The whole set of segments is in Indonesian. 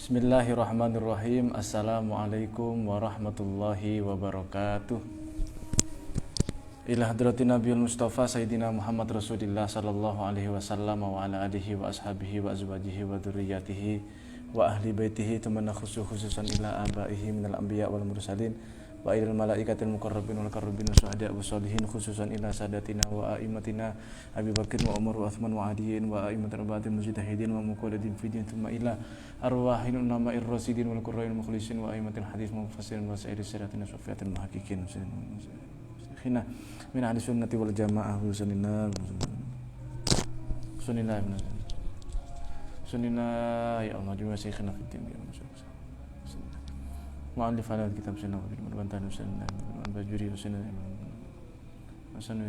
Bismillahirrahmanirrahim. Assalamualaikum warahmatullahi wabarakatuh. Ila hadratin Nabiyul Mustafa Sayyidina Muhammad Rasulillah sallallahu alaihi wasallam wa ala alihi wa ashabihi wa azwajihi wa dzurriyyatihi wa ahli baitihi tamanna khususan ila abaihi minal anbiya wal mursalin wa ilal malaikatil muqarrabin wal karrabin syuhada wa sholihin khususan ila sadatina wa aimatina Abi Bakr wa Umar wa Uthman wa Aliin wa aimatul batin mujtahidin wa muqallidin fi din thumma ila arwahin ulama'ir rasidin wal qurra'il mukhlisin wa aimatil hadis mufassirin wa sa'iri siratin syafiatil muhaqqiqin khina min ahli sunnati wal jamaah sunnina ya Allah jumlah syekhna fiddin ya Allah mu'allif ala kitab sunnah wa bil bantan sunnah wa bajuri sunnah wa sunnah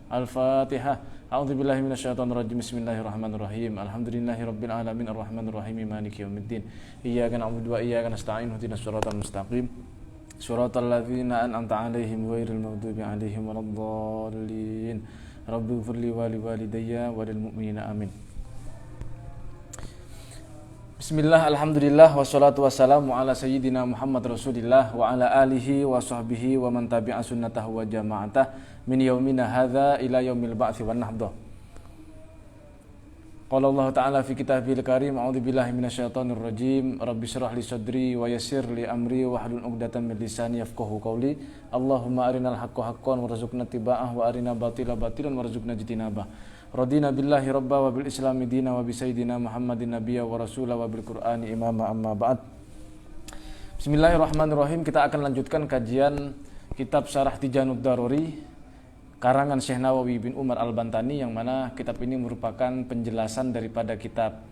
Al-Fatihah. A'udzu billahi minasyaitonir rajim. Bismillahirrahmanirrahim. Alhamdulillahirabbil alamin arrahmanir rahim maliki yaumiddin. Iyyaka na'budu wa iyyaka nasta'in ihdinas siratal mustaqim. Shiratal ladzina an'amta 'alaihim ghairil maghdubi 'alaihim waladdallin. Rabbighfirli wa liwalidayya wa lil mu'minina amin. Bismillah, alhamdulillah, wassalatu wassalamu ala sayyidina Muhammad Rasulillah wa ala alihi wa sahbihi wa man tabi'a sunnatahu wa jama'atah min yaumina hadza ila yaumil ba'tsi wan nahdah. Qala Allah ta'ala fi kitabil karim, a'udzu billahi minasyaitonir rajim. Rabbi shrah li sadri wa yassir li amri wa hlul 'uqdatam min lisani yafqahu qawli. Allahumma arinal haqqo haqqan warzuqna ittiba'ah wa arina batila batilan warzuqna ijtinabah. Radina billahi rabba wa bil islami dina wa bi sayyidina Muhammadin nabiyya wa rasula wa bil qur'ani imama amma ba'd. Bismillahirrahmanirrahim. Kita akan lanjutkan kajian kitab Syarah Tijanud Daruri karangan Syekh Nawawi bin Umar Al-Bantani, yang mana kitab ini merupakan penjelasan daripada kitab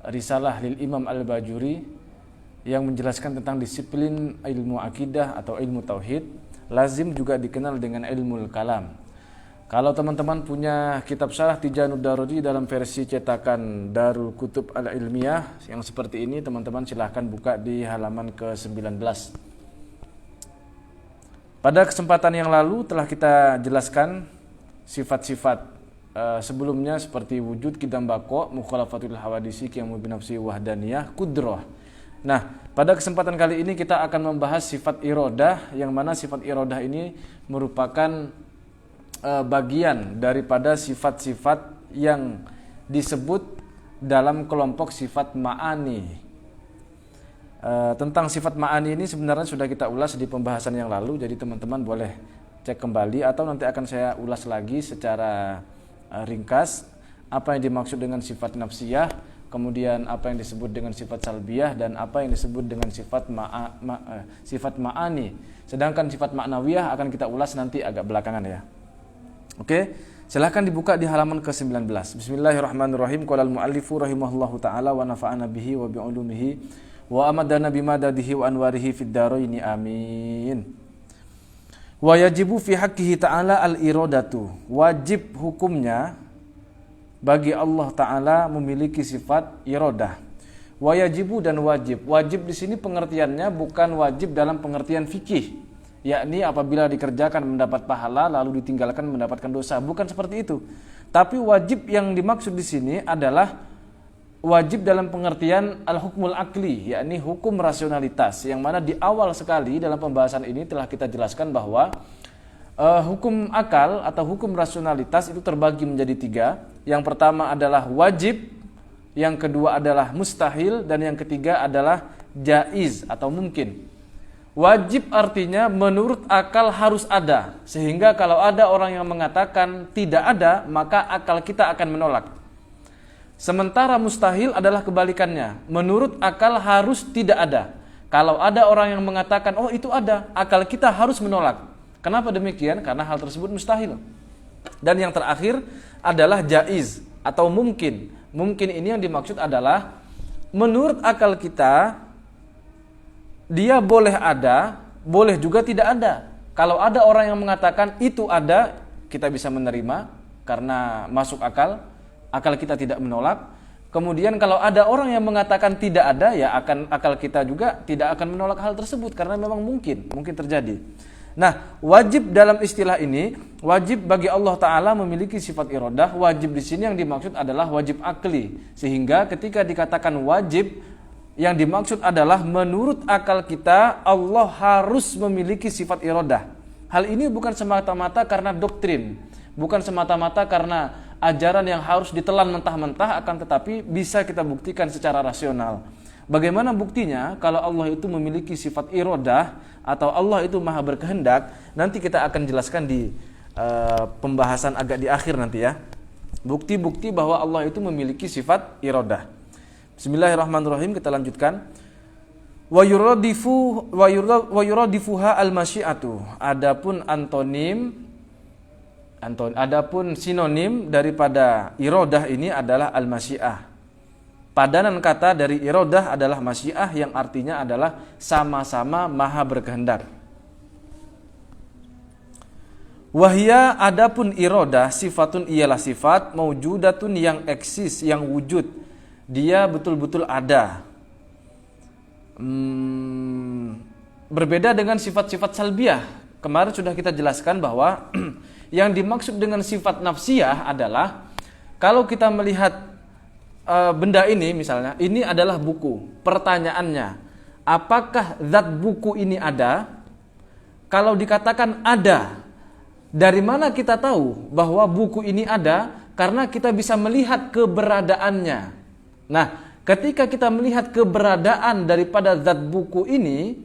Risalah lil Imam Al-Bajuri yang menjelaskan tentang disiplin ilmu akidah atau ilmu tauhid, lazim juga dikenal dengan ilmu kalam. Kalau teman-teman punya kitab Syarah Tijanud Daruri dalam versi cetakan Darul Kutub Al-Ilmiyah yang seperti ini, teman-teman silahkan buka di halaman ke-19. Pada kesempatan yang lalu telah kita jelaskan sifat-sifat sebelumnya seperti wujud, qidam, baqa, mukhalafatul hawadisi, qiyamu binafsi, wahdaniyah, qudrah. Nah, pada kesempatan kali ini kita akan membahas sifat iradah, yang mana sifat iradah ini merupakan bagian daripada sifat-sifat yang disebut dalam kelompok sifat ma'ani. Tentang sifat ma'ani ini sebenarnya sudah kita ulas di pembahasan yang lalu, jadi teman-teman boleh cek kembali atau nanti akan saya ulas lagi secara ringkas apa yang dimaksud dengan sifat nafsiyah, kemudian apa yang disebut dengan sifat salbiyah, dan apa yang disebut dengan sifat sifat ma'ani. Sedangkan sifat ma'nawiyah akan kita ulas nanti agak belakangan ya. Oke, silahkan dibuka di halaman ke-19. Bismillahirrahmanirrahim. Qala al-muallifu rahimahullahu ta'ala wa nafa'ana bihi wa bi'ulumihi wa amadana bimadadihi wa anwarihi fid dharaini amin. Wa yajibu fi haqqihi ta'ala al-iradatu. Wajib hukumnya bagi Allah Ta'ala memiliki sifat iradah. Wa yajibu dan wajib. Wajib di sini pengertiannya bukan wajib dalam pengertian fikih, yakni apabila dikerjakan mendapat pahala lalu ditinggalkan mendapatkan dosa, bukan seperti itu. Tapi wajib yang dimaksud di sini adalah wajib dalam pengertian al-hukmul akli, yakni hukum rasionalitas, yang mana di awal sekali dalam pembahasan ini telah kita jelaskan bahwa hukum akal atau hukum rasionalitas itu terbagi menjadi 3. Yang pertama adalah wajib, yang kedua adalah mustahil, dan yang ketiga adalah jaiz atau mungkin. Wajib artinya menurut akal harus ada, sehingga kalau ada orang yang mengatakan tidak ada, maka akal kita akan menolak. Sementara mustahil adalah kebalikannya, menurut akal harus tidak ada. Kalau ada orang yang mengatakan oh itu ada, akal kita harus menolak. Kenapa demikian? Karena hal tersebut mustahil. Dan yang terakhir adalah jaiz atau mungkin. Mungkin ini yang dimaksud adalah menurut akal kita dia boleh ada, boleh juga tidak ada. Kalau ada orang yang mengatakan itu ada, kita bisa menerima karena masuk akal, akal kita tidak menolak. Kemudian kalau ada orang yang mengatakan tidak ada, ya akal kita juga tidak akan menolak hal tersebut karena memang mungkin terjadi. Nah, wajib dalam istilah ini, wajib bagi Allah Ta'ala memiliki sifat iradah. Wajib di sini yang dimaksud adalah wajib akli. Sehingga ketika dikatakan wajib, yang dimaksud adalah menurut akal kita Allah harus memiliki sifat iradah. Hal ini bukan semata-mata karena doktrin, bukan semata-mata karena ajaran yang harus ditelan mentah-mentah, akan tetapi bisa kita buktikan secara rasional. Bagaimana buktinya? Kalau Allah itu memiliki sifat iradah atau Allah itu maha berkehendak, nanti kita akan jelaskan di pembahasan agak di akhir nanti ya. Bukti-bukti bahwa Allah itu memiliki sifat iradah. Bismillahirrahmanirrahim, kita lanjutkan. Wa yuradifuha al-masyiatu. Adapun adapun sinonim daripada iradah ini adalah al-masyiah. Padanan kata dari iradah adalah masyiah, yang artinya adalah sama-sama maha berkehendak. Wahia, adapun iradah, sifatun ialah sifat maujudatun yang eksis, yang wujud. Dia betul-betul ada. Berbeda dengan sifat-sifat salbiah. Kemarin sudah kita jelaskan bahwa yang dimaksud dengan sifat nafsiyah adalah kalau kita melihat benda ini, misalnya ini adalah buku. Pertanyaannya, apakah zat buku ini ada? Kalau dikatakan ada, dari mana kita tahu bahwa buku ini ada? Karena kita bisa melihat keberadaannya. Nah, ketika kita melihat keberadaan daripada zat buku ini,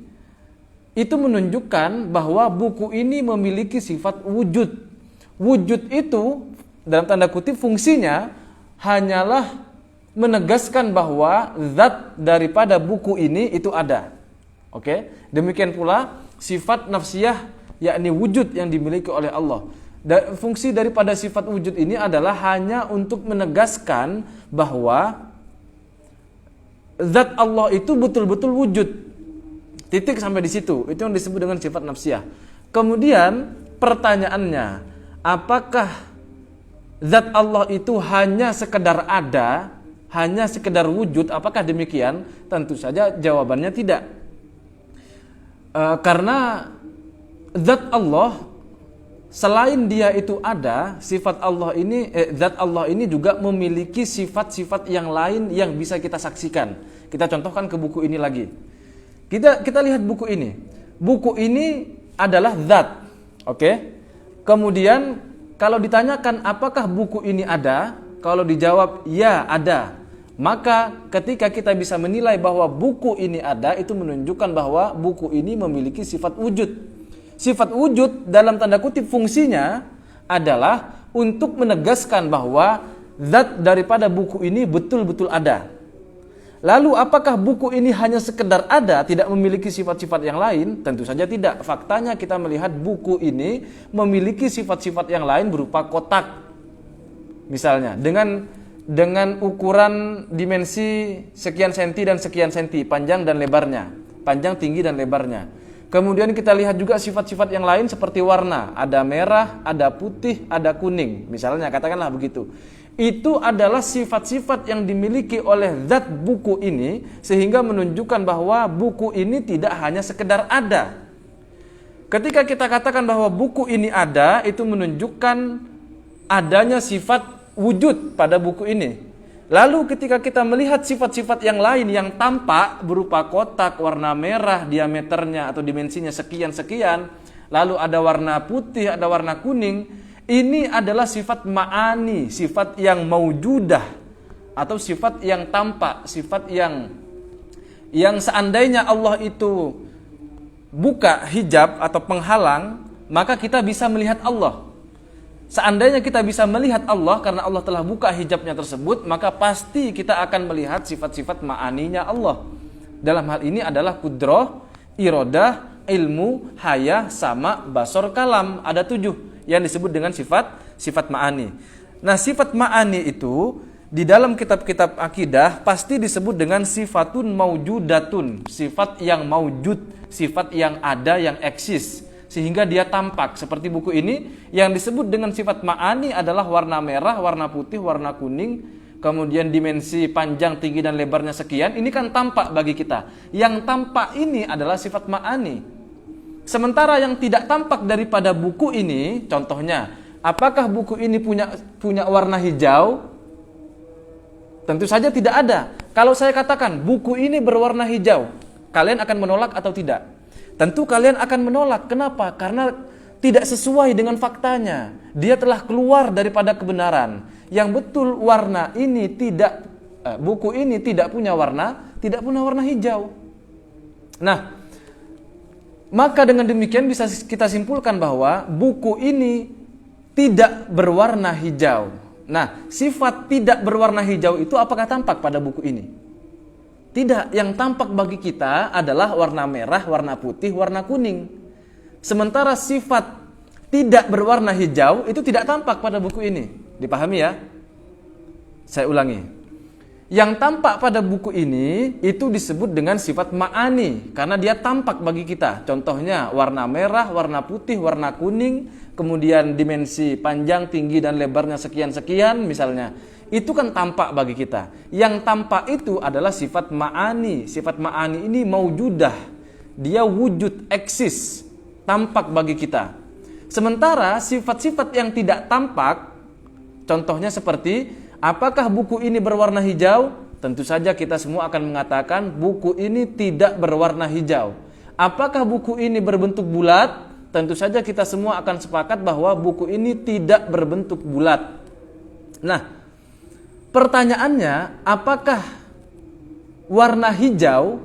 itu menunjukkan bahwa buku ini memiliki sifat wujud. Wujud itu dalam tanda kutip fungsinya hanyalah menegaskan bahwa zat daripada buku ini itu ada. Oke? Demikian pula sifat nafsiyah, yakni wujud yang dimiliki oleh Allah. Fungsi daripada sifat wujud ini adalah hanya untuk menegaskan bahwa zat Allah itu betul-betul wujud. Titik sampai di situ. Itu yang disebut dengan sifat nafsiyah. Kemudian pertanyaannya, apakah zat Allah itu hanya sekedar ada, hanya sekedar wujud? Apakah demikian? Tentu saja jawabannya tidak. Karena zat Allah, selain dia itu ada, sifat Allah ini, zat Allah ini juga memiliki sifat-sifat yang lain yang bisa kita saksikan. Kita contohkan ke buku ini lagi. Kita lihat buku ini. Buku ini adalah zat. Oke? Kemudian kalau ditanyakan apakah buku ini ada? Kalau dijawab ya ada. Maka ketika kita bisa menilai bahwa buku ini ada, itu menunjukkan bahwa buku ini memiliki sifat wujud. Sifat wujud dalam tanda kutip fungsinya adalah untuk menegaskan bahwa zat daripada buku ini betul-betul ada. Lalu apakah buku ini hanya sekedar ada, tidak memiliki sifat-sifat yang lain? Tentu saja tidak. Faktanya kita melihat buku ini memiliki sifat-sifat yang lain berupa kotak. Misalnya dengan ukuran dimensi sekian senti dan sekian senti, panjang dan lebarnya, panjang, tinggi dan lebarnya. Kemudian kita lihat juga sifat-sifat yang lain seperti warna, ada merah, ada putih, ada kuning, misalnya katakanlah begitu. Itu adalah sifat-sifat yang dimiliki oleh zat buku ini, sehingga menunjukkan bahwa buku ini tidak hanya sekedar ada. Ketika kita katakan bahwa buku ini ada, itu menunjukkan adanya sifat wujud pada buku ini. Lalu ketika kita melihat sifat-sifat yang lain yang tampak berupa kotak warna merah, diameternya atau dimensinya sekian-sekian, lalu ada warna putih, ada warna kuning, ini adalah sifat ma'ani, sifat yang maujudah atau sifat yang tampak, sifat yang seandainya Allah itu buka hijab atau penghalang, maka kita bisa melihat Allah. Seandainya kita bisa melihat Allah karena Allah telah buka hijabnya tersebut, maka pasti kita akan melihat sifat-sifat ma'aninya Allah. Dalam hal ini adalah kudrah, iradah, ilmu, haya, sama, basor, kalam. Ada 7 yang disebut dengan sifat ma'ani. Nah, sifat ma'ani itu di dalam kitab-kitab akidah pasti disebut dengan sifatun maujudatun, sifat yang maujud, sifat yang ada, yang eksis, sehingga dia tampak. Seperti buku ini yang disebut dengan sifat ma'ani adalah warna merah, warna putih, warna kuning, kemudian dimensi panjang, tinggi dan lebarnya sekian. Ini kan tampak bagi kita. Yang tampak ini adalah sifat ma'ani. Sementara yang tidak tampak daripada buku ini, contohnya, apakah buku ini punya warna hijau? Tentu saja tidak ada. Kalau saya katakan buku ini berwarna hijau, kalian akan menolak atau tidak? Tentu kalian akan menolak. Kenapa? Karena tidak sesuai dengan faktanya. Dia telah keluar daripada kebenaran. Yang betul warna ini buku ini tidak punya warna hijau. Nah, maka dengan demikian bisa kita simpulkan bahwa buku ini tidak berwarna hijau. Nah, sifat tidak berwarna hijau itu apakah tampak pada buku ini? Tidak, yang tampak bagi kita adalah warna merah, warna putih, warna kuning. Sementara sifat tidak berwarna hijau itu tidak tampak pada buku ini. Dipahami ya? Saya ulangi. Yang tampak pada buku ini itu disebut dengan sifat ma'ani karena dia tampak bagi kita. Contohnya warna merah, warna putih, warna kuning, kemudian dimensi panjang, tinggi dan lebarnya sekian-sekian misalnya. Itu kan tampak bagi kita. Yang tampak itu adalah sifat ma'ani. Sifat ma'ani ini maujudah. Dia wujud, eksis, tampak bagi kita. Sementara sifat-sifat yang tidak tampak, contohnya seperti apakah buku ini berwarna hijau? Tentu saja kita semua akan mengatakan buku ini tidak berwarna hijau. Apakah buku ini berbentuk bulat? Tentu saja kita semua akan sepakat bahwa buku ini tidak berbentuk bulat. Nah, pertanyaannya, apakah warna hijau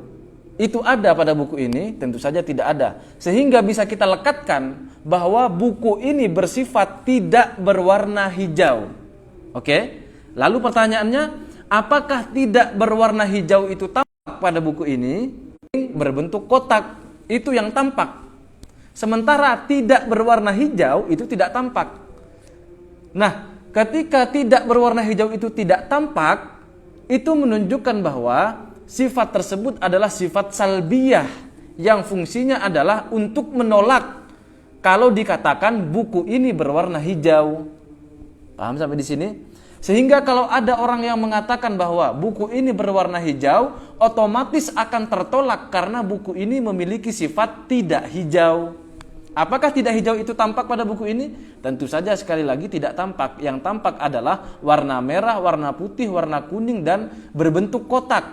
itu ada pada buku ini? Tentu saja tidak ada. Sehingga bisa kita lekatkan bahwa buku ini bersifat tidak berwarna hijau. Oke? Lalu pertanyaannya, apakah tidak berwarna hijau itu tampak pada buku ini? Berbentuk kotak, itu yang tampak. Sementara tidak berwarna hijau itu tidak tampak. Nah, ketika tidak berwarna hijau itu tidak tampak, itu menunjukkan bahwa sifat tersebut adalah sifat salbiyah yang fungsinya adalah untuk menolak kalau dikatakan buku ini berwarna hijau. Paham sampai di sini? Sehingga kalau ada orang yang mengatakan bahwa buku ini berwarna hijau, otomatis akan tertolak karena buku ini memiliki sifat tidak hijau. Apakah tidak hijau itu tampak pada buku ini? Tentu saja sekali lagi tidak tampak. Yang tampak adalah warna merah, warna putih, warna kuning dan berbentuk kotak.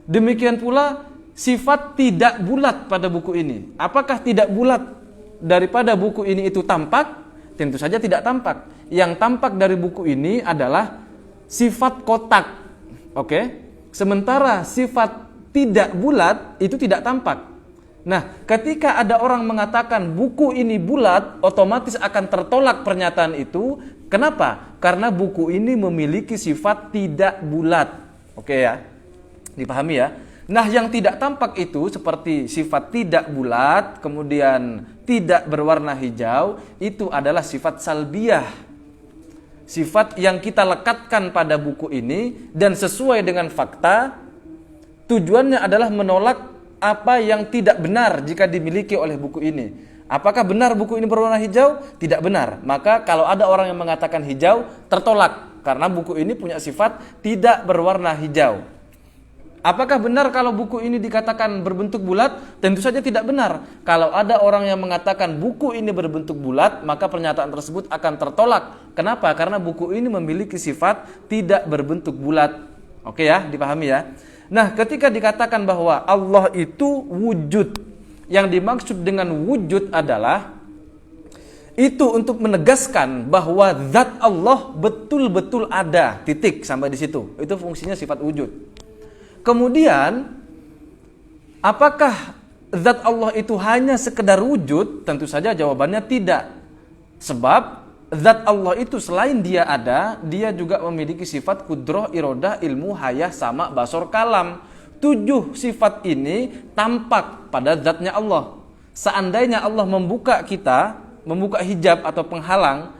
Demikian pula sifat tidak bulat pada buku ini. Apakah tidak bulat daripada buku ini itu tampak? Tentu saja tidak tampak. Yang tampak dari buku ini adalah sifat kotak. Oke? Sementara sifat tidak bulat itu tidak tampak. Nah, ketika ada orang mengatakan buku ini bulat, otomatis akan tertolak pernyataan itu. Kenapa? Karena buku ini memiliki sifat tidak bulat. Oke ya? Dipahami ya? Nah, yang tidak tampak itu seperti sifat tidak bulat, kemudian tidak berwarna hijau, itu adalah sifat salbiyah. Sifat yang kita lekatkan pada buku ini dan sesuai dengan fakta, tujuannya adalah menolak apa yang tidak benar jika dimiliki oleh buku ini. Apakah benar buku ini berwarna hijau? Tidak benar. Maka kalau ada orang yang mengatakan hijau, tertolak karena buku ini punya sifat tidak berwarna hijau. Apakah benar kalau buku ini dikatakan berbentuk bulat? Tentu saja tidak benar. Kalau ada orang yang mengatakan buku ini berbentuk bulat, maka pernyataan tersebut akan tertolak. Kenapa? Karena buku ini memiliki sifat tidak berbentuk bulat. Oke ya, dipahami ya. Nah, ketika dikatakan bahwa Allah itu wujud, yang dimaksud dengan wujud adalah itu untuk menegaskan bahwa zat Allah betul-betul ada, titik, sampai di situ. Itu fungsinya sifat wujud. Kemudian, apakah zat Allah itu hanya sekedar wujud? Tentu saja jawabannya tidak. Sebab zat Allah itu selain dia ada, dia juga memiliki sifat kudrah, iradah, ilmu, hayah, sama, basor, kalam. 7 sifat ini tampak pada zatnya Allah. Seandainya Allah membuka hijab atau penghalang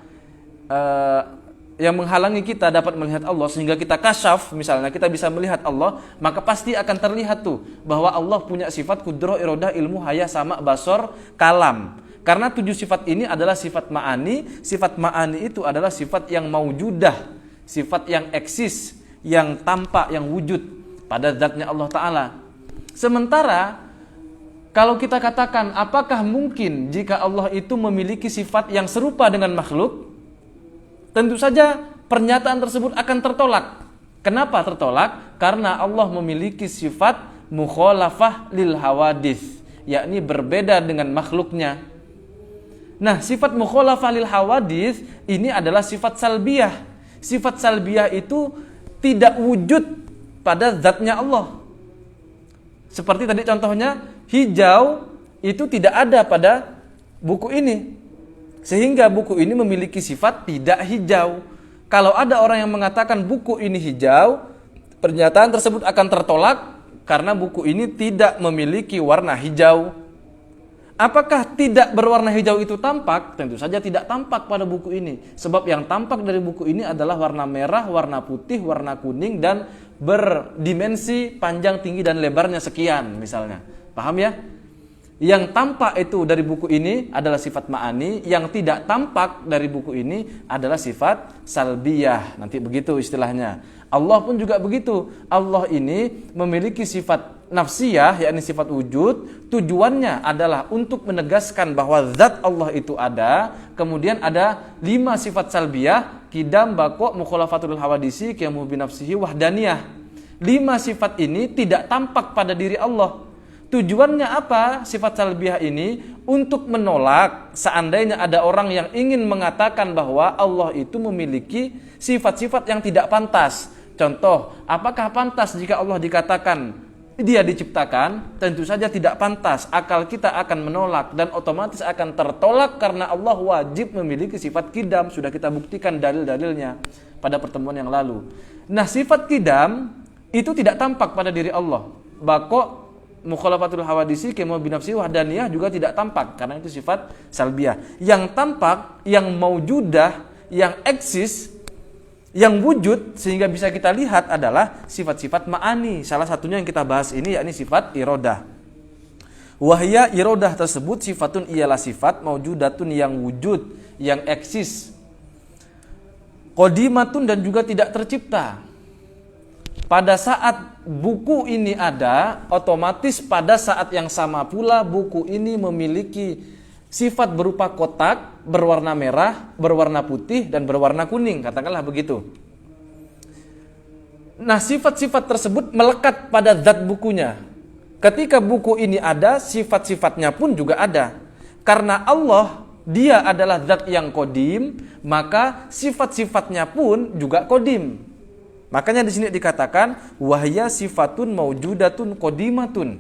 yang menghalangi kita dapat melihat Allah sehingga kita kasyaf, misalnya kita bisa melihat Allah, maka pasti akan terlihat tuh bahwa Allah punya sifat kudrah, iradah, ilmu, hayah, sama, basor, kalam. Karena 7 sifat ini adalah sifat ma'ani. Sifat ma'ani itu adalah sifat yang maujudah, sifat yang eksis, yang tampak, yang wujud pada zatnya Allah Ta'ala. Sementara Kalau kita katakan, apakah mungkin jika Allah itu memiliki sifat yang serupa dengan makhluk? Tentu saja pernyataan tersebut akan tertolak. Kenapa tertolak? Karena Allah memiliki sifat mukhalafah lil hawadits, yakni berbeda dengan makhluknya. Nah, sifat mukhalafah lil hawadits ini adalah sifat salbiyah. Sifat salbiyah itu tidak wujud pada zatnya Allah. Seperti tadi contohnya, hijau itu tidak ada pada buku ini. Sehingga buku ini memiliki sifat tidak hijau. Kalau ada orang yang mengatakan buku ini hijau, pernyataan tersebut akan tertolak karena buku ini tidak memiliki warna hijau. Apakah tidak berwarna hijau itu tampak? Tentu saja tidak tampak pada buku ini. Sebab yang tampak dari buku ini adalah warna merah, warna putih, warna kuning, dan berdimensi panjang, tinggi, dan lebarnya sekian misalnya. Paham ya? Yang tampak itu dari buku ini adalah sifat ma'ani, yang tidak tampak dari buku ini adalah sifat salbiyah. Nanti begitu istilahnya. Allah pun juga begitu. Allah ini memiliki sifat nafsiyah, yakni sifat wujud. Tujuannya adalah untuk menegaskan bahwa zat Allah itu ada. Kemudian ada 5 sifat salbiyah, qidam, baqa, mukhalafatul hawadisi, qiyamu binafsihi, wahdaniyah. 5 sifat ini tidak tampak pada diri Allah. Tujuannya apa sifat salbiyah ini? Untuk menolak seandainya ada orang yang ingin mengatakan bahwa Allah itu memiliki sifat-sifat yang tidak pantas. Contoh, apakah pantas jika Allah dikatakan dia diciptakan? Tentu saja tidak pantas. Akal kita akan menolak dan otomatis akan tertolak karena Allah wajib memiliki sifat qidam. Sudah kita buktikan dalil-dalilnya pada pertemuan yang lalu. Nah, sifat qidam itu tidak tampak pada diri Allah. Baqa, mukhalafatul hawadisi, qiyamu binafsi, wahdaniyah juga tidak tampak karena itu sifat salbiyah. Yang tampak, yang maujudah, yang eksis, yang wujud sehingga bisa kita lihat adalah sifat-sifat ma'ani. Salah satunya yang kita bahas ini yakni sifat iradah. Wahya iradah tersebut sifatun ialah sifat maujudatun yang wujud, yang eksis. Qadimatun dan juga tidak tercipta. Pada saat buku ini ada, otomatis pada saat yang sama pula buku ini memiliki sifat berupa kotak, berwarna merah, berwarna putih, dan berwarna kuning, katakanlah begitu. Nah, sifat-sifat tersebut melekat pada zat bukunya. Ketika buku ini ada, sifat-sifatnya pun juga ada. Karena Allah, dia adalah zat yang qadim, maka sifat-sifatnya pun juga qadim. Makanya di sini dikatakan wahya sifatun maujudatun qadimatun.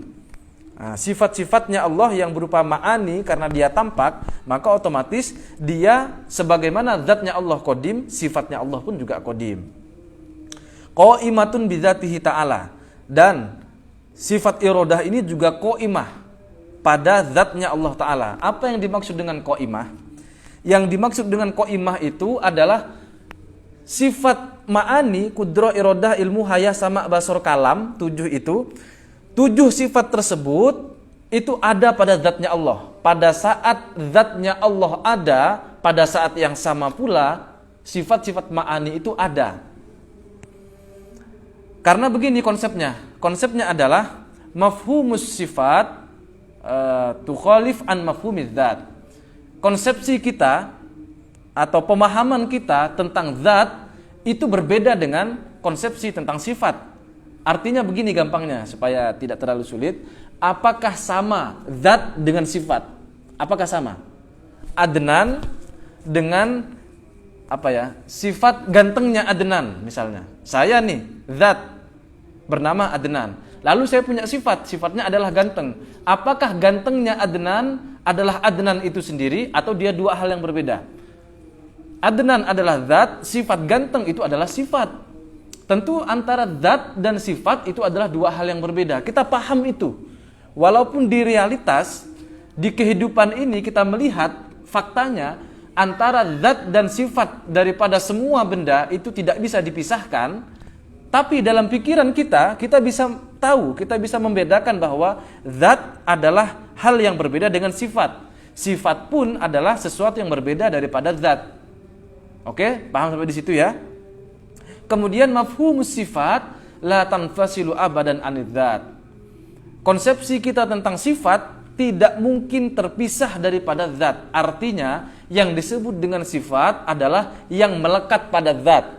Nah, sifat-sifatnya Allah yang berupa ma'ani karena dia tampak, maka otomatis dia sebagaimana zatnya Allah qadim, sifatnya Allah pun juga qadim. Qaimatun bidzatihi ta'ala, dan sifat iradah ini juga qaimah pada zatnya Allah Ta'ala. Apa yang dimaksud dengan qaimah? Yang dimaksud dengan qaimah itu adalah sifat ma'ani, kudrah, iradah, ilmu, haya, sama, basar, kalam, 7 itu. 7 sifat tersebut itu ada pada zatnya Allah. Pada saat zatnya Allah ada, pada saat yang sama pula sifat-sifat ma'ani itu ada. Karena begini konsepnya. Konsepnya adalah mafhumus sifat tukhalif an mafhumiz zat. Konsepsi kita atau pemahaman kita tentang zat itu berbeda dengan konsepsi tentang sifat. Artinya begini gampangnya supaya tidak terlalu sulit. Apakah sama zat dengan sifat? Apakah sama? Adnan dengan sifat gantengnya Adnan misalnya. Saya nih zat bernama Adnan. Lalu saya punya sifat, sifatnya adalah ganteng. Apakah gantengnya Adnan adalah Adnan itu sendiri atau dia dua hal yang berbeda? Adnan adalah zat, sifat ganteng itu adalah sifat. Tentu antara zat dan sifat itu adalah dua hal yang berbeda. Kita paham itu. Walaupun di realitas, di kehidupan ini kita melihat faktanya antara zat dan sifat daripada semua benda itu tidak bisa dipisahkan. Tapi dalam pikiran kita bisa tahu, kita bisa membedakan bahwa zat adalah hal yang berbeda dengan sifat. Sifat pun adalah sesuatu yang berbeda daripada zat. Oke, paham sampai di situ ya? Kemudian mafhumus sifat la tanfasilu abadan anidzat. Konsepsi kita tentang sifat tidak mungkin terpisah daripada zat. Artinya yang disebut dengan sifat adalah yang melekat pada zat.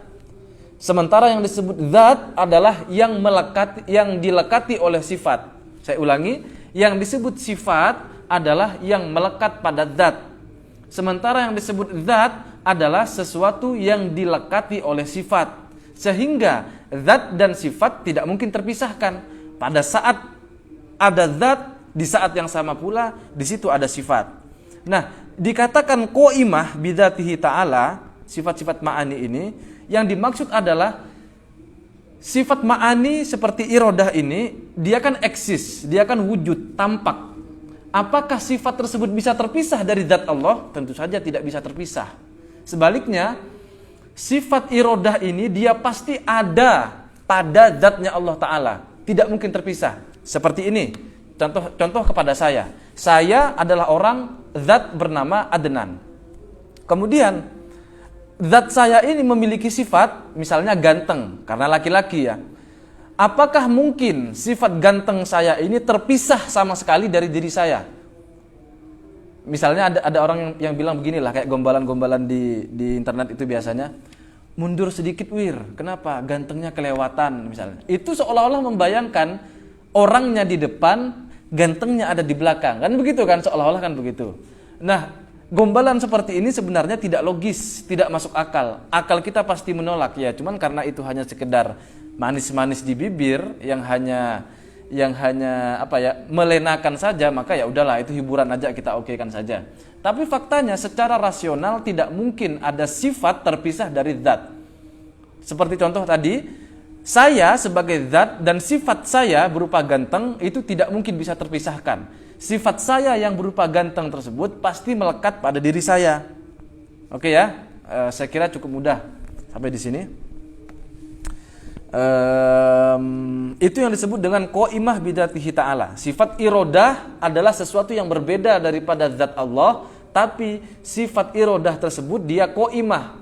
Sementara yang disebut zat adalah yang melekat, yang dilekati oleh sifat. Saya ulangi, yang disebut sifat adalah yang melekat pada zat. Sementara yang disebut zat adalah sesuatu yang dilekati oleh sifat. Sehingga zat dan sifat tidak mungkin terpisahkan. Pada saat ada zat, di saat yang sama pula di situ ada sifat. Nah, dikatakan qaimah bidzatihi ta'ala, sifat-sifat ma'ani ini, yang dimaksud adalah sifat ma'ani seperti iradah ini, dia kan eksis, dia kan wujud, tampak. Apakah sifat tersebut bisa terpisah dari zat Allah? Tentu saja tidak bisa terpisah. Sebaliknya, sifat iradah ini dia pasti ada pada zatnya Allah Ta'ala, tidak mungkin terpisah. Seperti ini, contoh kepada saya. Saya adalah orang, zat bernama Adnan. Kemudian zat saya ini memiliki sifat, misalnya ganteng, karena laki-laki ya. Apakah mungkin sifat ganteng saya ini terpisah sama sekali dari diri saya? Misalnya ada orang yang bilang beginilah, kayak gombalan-gombalan di internet itu biasanya, mundur sedikit wir, kenapa? Gantengnya kelewatan misalnya. Itu seolah-olah membayangkan orangnya di depan, gantengnya ada di belakang. Kan begitu kan, seolah-olah kan begitu. Nah, gombalan seperti ini sebenarnya tidak logis, tidak masuk akal. Akal kita pasti menolak ya, cuman karena itu hanya sekedar manis-manis di bibir yang hanya melenakan saja, maka ya udahlah, itu hiburan aja, kita okekan saja. Tapi faktanya secara rasional tidak mungkin ada sifat terpisah dari zat. Seperti contoh tadi, saya sebagai zat dan sifat saya berupa ganteng itu tidak mungkin bisa terpisahkan. Sifat saya yang berupa ganteng tersebut pasti melekat pada diri saya. Oke ya, saya kira cukup mudah sampai di sini. Itu yang disebut dengan qaimah bidzatihi ta'ala. Sifat iradah adalah sesuatu yang berbeda daripada zat Allah, tapi sifat iradah tersebut dia qaimah.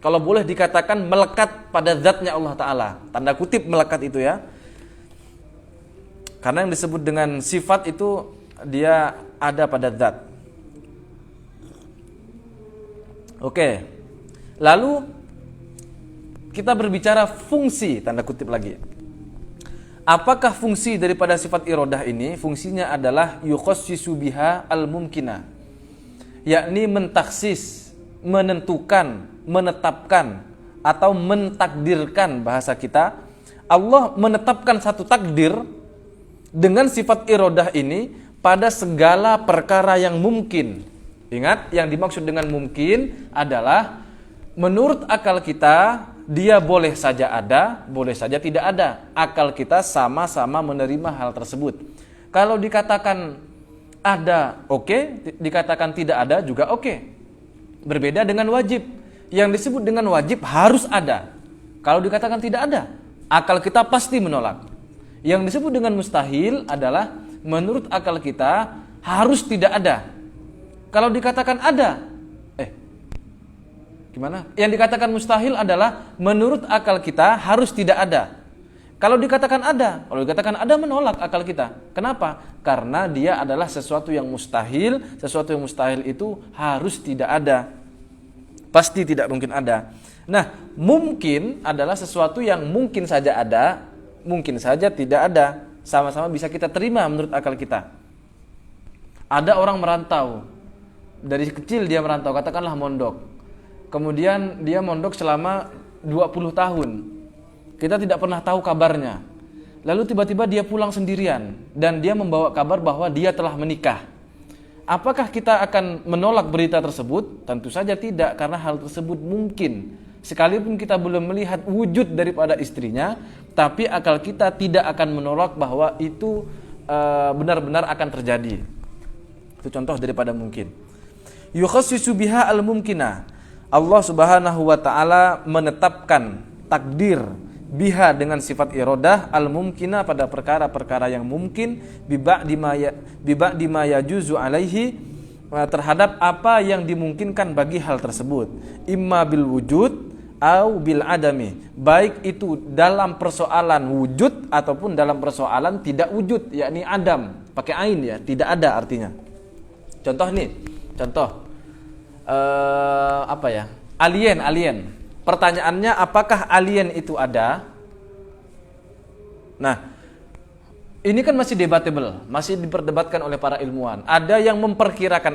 Kalau boleh dikatakan melekat pada zatnya Allah Ta'ala. Tanda kutip melekat itu ya. Karena yang disebut dengan sifat itu dia ada pada zat. Oke. Lalu kita berbicara fungsi, tanda kutip lagi. Apakah fungsi daripada sifat iradah ini? Fungsinya adalah yukhassisu biha al-mumkina. Yakni mentaksis, menentukan, menetapkan atau mentakdirkan, bahasa kita. Allah menetapkan satu takdir dengan sifat iradah ini pada segala perkara yang mungkin. Ingat, yang dimaksud dengan mungkin adalah menurut akal kita dia boleh saja ada, boleh saja tidak ada. Akal kita sama-sama menerima hal tersebut. Kalau dikatakan ada, oke. Dikatakan tidak ada juga oke. Berbeda dengan wajib. Yang disebut dengan wajib harus ada. Kalau dikatakan tidak ada, akal kita pasti menolak. Yang disebut dengan mustahil adalah menurut akal kita harus tidak ada. Kalau dikatakan ada, gimana? Yang dikatakan mustahil adalah menurut akal kita harus tidak ada. Kalau dikatakan ada menolak akal kita. Kenapa? Karena dia adalah sesuatu yang mustahil. Sesuatu yang mustahil itu harus tidak ada. Pasti tidak mungkin ada. Nah, mungkin adalah sesuatu yang mungkin saja ada, mungkin saja tidak ada. Sama-sama bisa kita terima menurut akal kita. Ada orang merantau. Dari kecil dia merantau, katakanlah mondok. Kemudian dia mondok selama 20 tahun. Kita tidak pernah tahu kabarnya. Lalu tiba-tiba dia pulang sendirian dan dia membawa kabar bahwa dia telah menikah. Apakah kita akan menolak berita tersebut? Tentu saja tidak, karena hal tersebut mungkin. Sekalipun kita belum melihat wujud daripada istrinya, tapi akal kita tidak akan menolak bahwa itu benar-benar akan terjadi. Itu contoh daripada mungkin. Yukhassisu biha al-mumkina. Allah Subhanahu wa taala menetapkan takdir biha dengan sifat iradah al-mumkina pada perkara-perkara yang mungkin biba'di ma yajuzu alaihi, terhadap apa yang dimungkinkan bagi hal tersebut, imma bil wujud au bil adami, baik itu dalam persoalan wujud ataupun dalam persoalan tidak wujud, yakni adam. pakai ain ya, tidak ada artinya. Contoh nih, apa ya? Alien. Pertanyaannya, apakah alien itu ada? Nah, ini kan masih debatable, masih diperdebatkan oleh para ilmuwan. Ada yang memperkirakan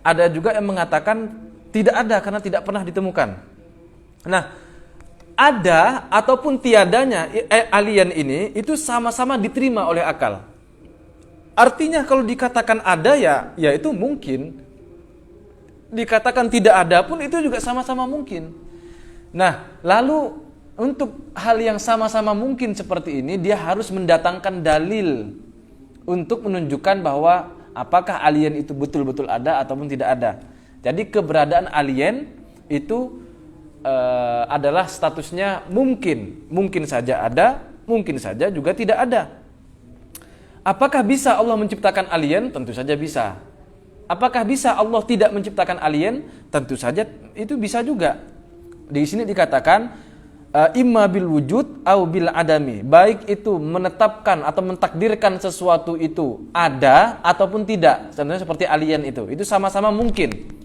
ada juga yang mengatakan tidak ada karena tidak pernah ditemukan. Nah, ada ataupun tiadanya alien ini itu sama-sama diterima oleh akal. Artinya kalau dikatakan ada ya itu mungkin. Dikatakan tidak ada pun itu juga sama-sama mungkin. Nah, lalu untuk hal yang sama-sama mungkin seperti ini, dia harus mendatangkan dalil untuk menunjukkan bahwa apakah alien itu betul-betul ada ataupun tidak ada. Jadi keberadaan alien itu adalah statusnya mungkin saja ada, mungkin saja juga tidak ada. Apakah bisa Allah menciptakan alien? Tentu saja bisa. Apakah bisa Allah tidak menciptakan alien? Tentu saja itu bisa juga. Di sini dikatakan imma bil wujud au bil adami. Baik itu menetapkan atau mentakdirkan sesuatu itu ada ataupun tidak. Contohnya seperti alien itu sama-sama mungkin.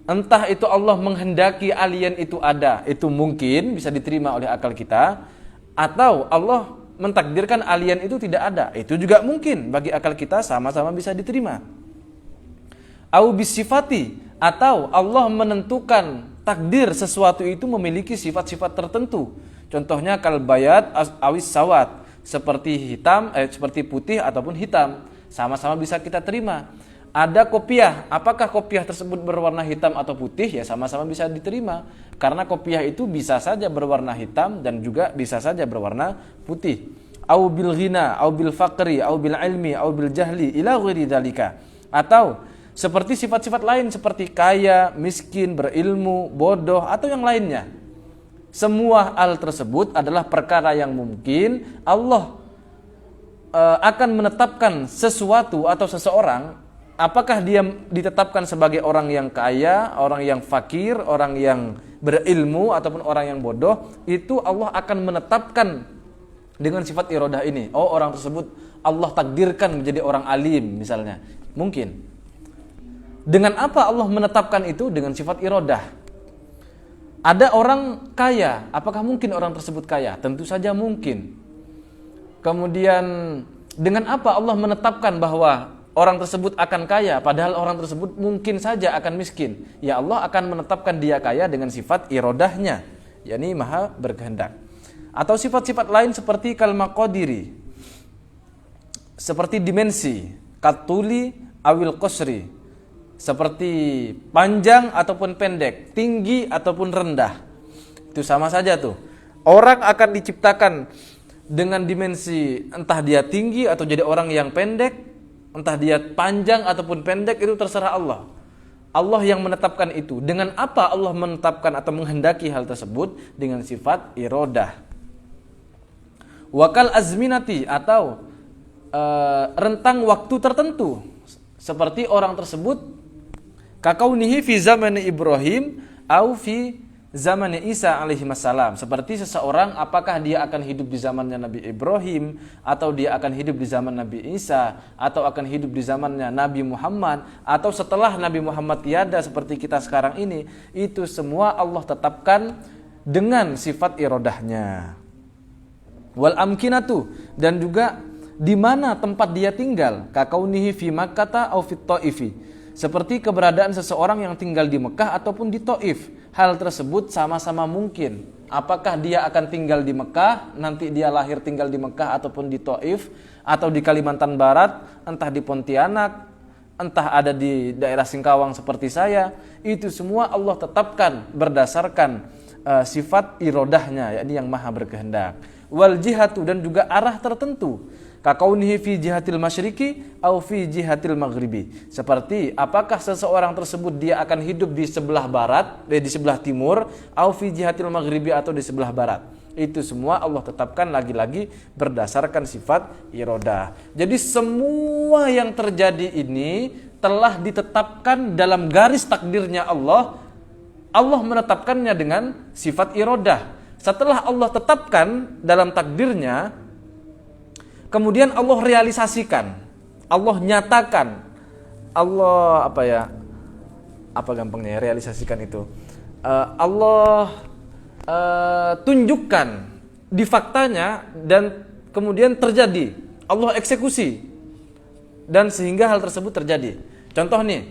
Entah itu Allah menghendaki alien itu ada, itu mungkin bisa diterima oleh akal kita, atau Allah mentakdirkan alien itu tidak ada, itu juga mungkin bagi akal kita, sama-sama bisa diterima. Au bisifati, atau Allah menentukan takdir sesuatu itu memiliki sifat-sifat tertentu. Contohnya kal bayat awis sawat, seperti hitam, seperti putih ataupun hitam, sama-sama bisa kita terima. Ada kopiah, apakah kopiah tersebut berwarna hitam atau putih? Ya sama-sama bisa diterima. Karena kopiah itu bisa saja berwarna hitam dan juga bisa saja berwarna putih. Au bil ghina, au bil faqri, au bil ilmi, au bil jahli, ila ghairi dzalika. Atau seperti sifat-sifat lain seperti kaya, miskin, berilmu, bodoh atau yang lainnya. Semua hal tersebut adalah perkara yang mungkin Allah akan menetapkan sesuatu atau seseorang. Apakah dia ditetapkan sebagai orang yang kaya, orang yang fakir, orang yang berilmu ataupun orang yang bodoh, itu Allah akan menetapkan dengan sifat iradah ini. Oh, orang tersebut Allah takdirkan menjadi orang alim misalnya. Mungkin. Dengan apa Allah menetapkan itu? Dengan sifat iradah. Ada orang kaya, apakah mungkin orang tersebut kaya? Tentu saja mungkin. Kemudian dengan apa Allah menetapkan bahwa orang tersebut akan kaya, padahal orang tersebut mungkin saja akan miskin? Ya Allah akan menetapkan dia kaya dengan sifat iradahnya, yakni maha berkehendak. Atau sifat-sifat lain seperti kal maqadiri, seperti dimensi, katuli awil qasri, seperti panjang ataupun pendek, tinggi ataupun rendah. Itu sama saja tuh. Orang akan diciptakan dengan dimensi entah dia tinggi atau jadi orang yang pendek, entah dia panjang ataupun pendek, itu terserah Allah. Allah yang menetapkan itu. Dengan apa Allah menetapkan atau menghendaki hal tersebut? Dengan sifat iradah. Wakal azminati, atau rentang waktu tertentu. Seperti orang tersebut kakaunihi fi zamani Ibrahim au fi zamani Isa alaihi wassalam. Seperti seseorang apakah dia akan hidup di zamannya Nabi Ibrahim, atau dia akan hidup di zaman Nabi Isa, atau akan hidup di zamannya Nabi Muhammad, atau setelah Nabi Muhammad tiada seperti kita sekarang ini. Itu semua Allah tetapkan dengan sifat iradahnya. Wal amkinatu, dan juga di mana tempat dia tinggal, kakaunihi fi Makkah au fi Thaifi. Seperti keberadaan seseorang yang tinggal di Mekah ataupun di Taif. Hal tersebut sama-sama mungkin. Apakah dia akan tinggal di Mekah, nanti dia lahir tinggal di Mekah ataupun di Taif, atau di Kalimantan Barat, entah di Pontianak, entah ada di daerah Singkawang seperti saya. Itu semua Allah tetapkan berdasarkan sifat iradahnya, yakni yang maha berkehendak. Wal jihatu, dan juga arah tertentu. Kakaunihi fi jihatil masyriqi au fi jihatil maghribi. Seperti apakah seseorang tersebut dia akan hidup di sebelah barat, di sebelah timur, au fi jihatil maghribi, atau di sebelah barat. Itu semua Allah tetapkan lagi-lagi berdasarkan sifat iradah. Jadi semua yang terjadi ini telah ditetapkan dalam garis takdirnya Allah. Allah menetapkannya dengan sifat iradah. Setelah Allah tetapkan dalam takdirnya, kemudian Allah realisasikan, Allah nyatakan, Allah apa gampangnya ya, realisasikan itu, Allah tunjukkan di faktanya dan kemudian terjadi, Allah eksekusi dan sehingga hal tersebut terjadi. Contoh nih,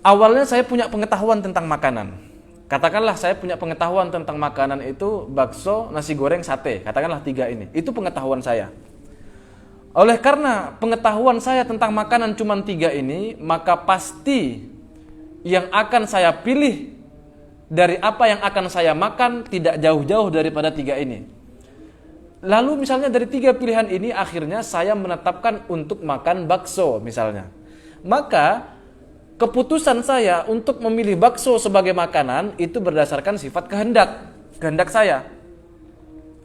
awalnya saya punya pengetahuan tentang makanan. Katakanlah saya punya pengetahuan tentang makanan itu bakso, nasi goreng, sate. Katakanlah 3 ini. Itu pengetahuan saya. Oleh karena pengetahuan saya tentang makanan cuma 3 ini, maka pasti yang akan saya pilih dari apa yang akan saya makan tidak jauh-jauh daripada 3 ini. Lalu misalnya dari 3 pilihan ini akhirnya saya menetapkan untuk makan bakso misalnya. Maka keputusan saya untuk memilih bakso sebagai makanan itu berdasarkan sifat kehendak saya.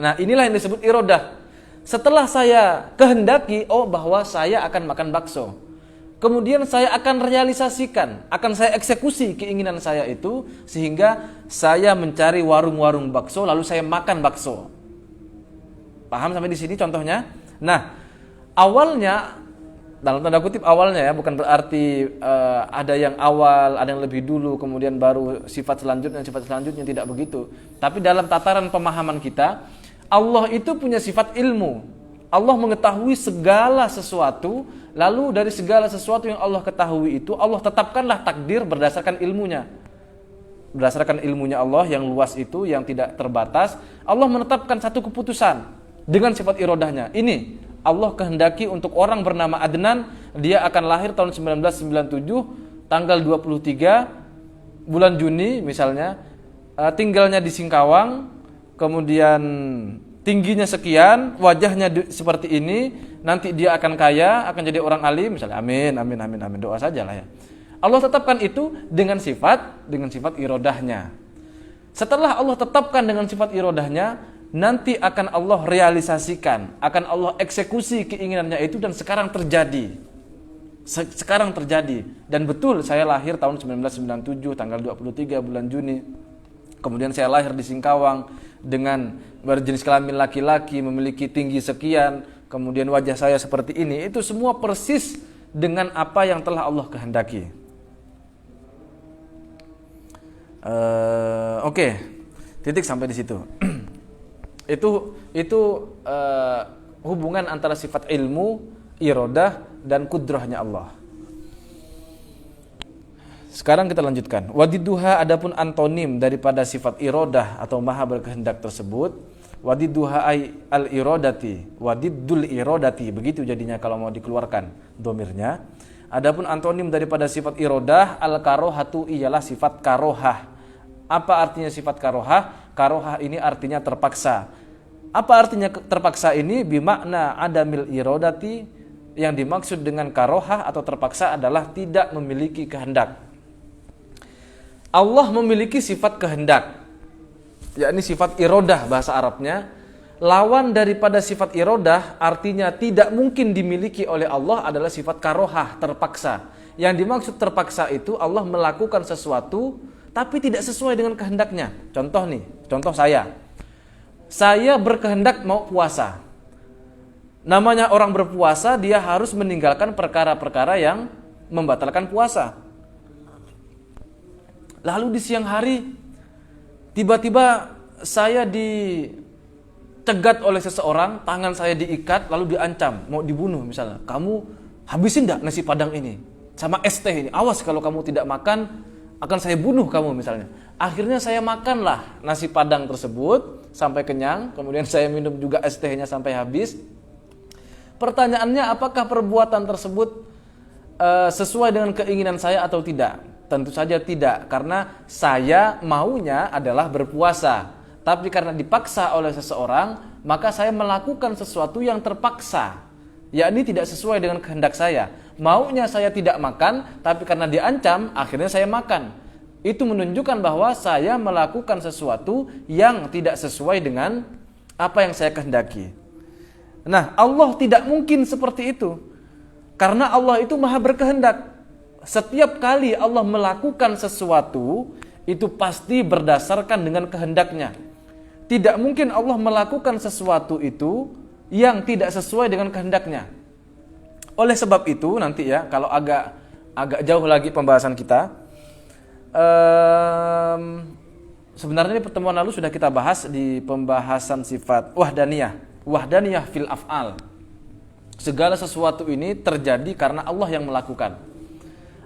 Nah, inilah yang disebut irodah. Setelah saya kehendaki, bahwa saya akan makan bakso. Kemudian saya akan realisasikan, akan saya eksekusi keinginan saya itu sehingga saya mencari warung-warung bakso lalu saya makan bakso. Paham sampai di sini contohnya? Nah, awalnya dalam tanda kutip awalnya ya, bukan berarti ada yang awal, ada yang lebih dulu, kemudian baru sifat selanjutnya tidak begitu. Tapi dalam tataran pemahaman kita, Allah itu punya sifat ilmu. Allah mengetahui segala sesuatu, lalu dari segala sesuatu yang Allah ketahui itu, Allah tetapkanlah takdir berdasarkan ilmunya. Berdasarkan ilmunya Allah yang luas itu, yang tidak terbatas, Allah menetapkan satu keputusan dengan sifat irodahnya. Ini Allah kehendaki untuk orang bernama Adnan, dia akan lahir tahun 1997, tanggal 23 bulan Juni misalnya, tinggalnya di Singkawang, kemudian tingginya sekian, wajahnya seperti ini, nanti dia akan kaya, akan jadi orang alim misalnya. Amin, doa saja lah ya. Allah tetapkan itu dengan sifat irodahnya. Setelah Allah tetapkan dengan sifat irodahnya, nanti akan Allah realisasikan, akan Allah eksekusi keinginannya itu dan sekarang terjadi. Dan betul saya lahir tahun 1997 tanggal 23 bulan Juni. Kemudian saya lahir di Singkawang dengan berjenis kelamin laki-laki, memiliki tinggi sekian, kemudian wajah saya seperti ini. Itu semua persis dengan apa yang telah Allah kehendaki. Oke. Titik sampai di situ. Itu hubungan antara sifat ilmu, iradah dan kudrahnya Allah. Sekarang kita lanjutkan. Wadiduha, adapun antonim daripada sifat iradah atau maha berkehendak tersebut, wadiduha ay al iradati, wadidul iradati, begitu jadinya kalau mau dikeluarkan domirnya. Adapun antonim daripada sifat iradah, al karohatu, ialah sifat karohah. Apa artinya sifat karohah? Karohah ini artinya terpaksa. Apa artinya terpaksa ini? Bimakna adamil iradati, yang dimaksud dengan karohah atau terpaksa adalah tidak memiliki kehendak. Allah memiliki sifat kehendak, yakni sifat iradah bahasa Arabnya. Lawan daripada sifat iradah artinya tidak mungkin dimiliki oleh Allah adalah sifat karohah, terpaksa. Yang dimaksud terpaksa itu Allah melakukan sesuatu tapi tidak sesuai dengan kehendaknya. Contoh saya berkehendak mau puasa. Namanya orang berpuasa, dia harus meninggalkan perkara-perkara yang membatalkan puasa. Lalu di siang hari, tiba-tiba saya dicegat oleh seseorang, tangan saya diikat, lalu diancam, mau dibunuh misalnya. Kamu habisin enggak nasi padang ini? Sama es teh ini, awas kalau kamu tidak makan, akan saya bunuh kamu misalnya. Akhirnya saya makanlah nasi padang tersebut sampai kenyang, kemudian saya minum juga es tehnya sampai habis. Pertanyaannya, apakah perbuatan tersebut sesuai dengan keinginan saya atau tidak? Tentu saja tidak, karena saya maunya adalah berpuasa. Tapi karena dipaksa oleh seseorang, maka saya melakukan sesuatu yang terpaksa, yakni tidak sesuai dengan kehendak saya. Maunya saya tidak makan, tapi karena diancam, akhirnya saya makan. Itu menunjukkan bahwa saya melakukan sesuatu yang tidak sesuai dengan apa yang saya kehendaki. Nah, Allah tidak mungkin seperti itu, karena Allah itu maha berkehendak. Setiap kali Allah melakukan sesuatu, itu pasti berdasarkan dengan kehendaknya. Tidak mungkin Allah melakukan sesuatu itu yang tidak sesuai dengan kehendaknya. Oleh sebab itu nanti ya, kalau agak jauh lagi pembahasan kita, sebenarnya di pertemuan lalu sudah kita bahas di pembahasan sifat wahdaniyah fil af'al. Segala sesuatu ini terjadi karena Allah yang melakukan.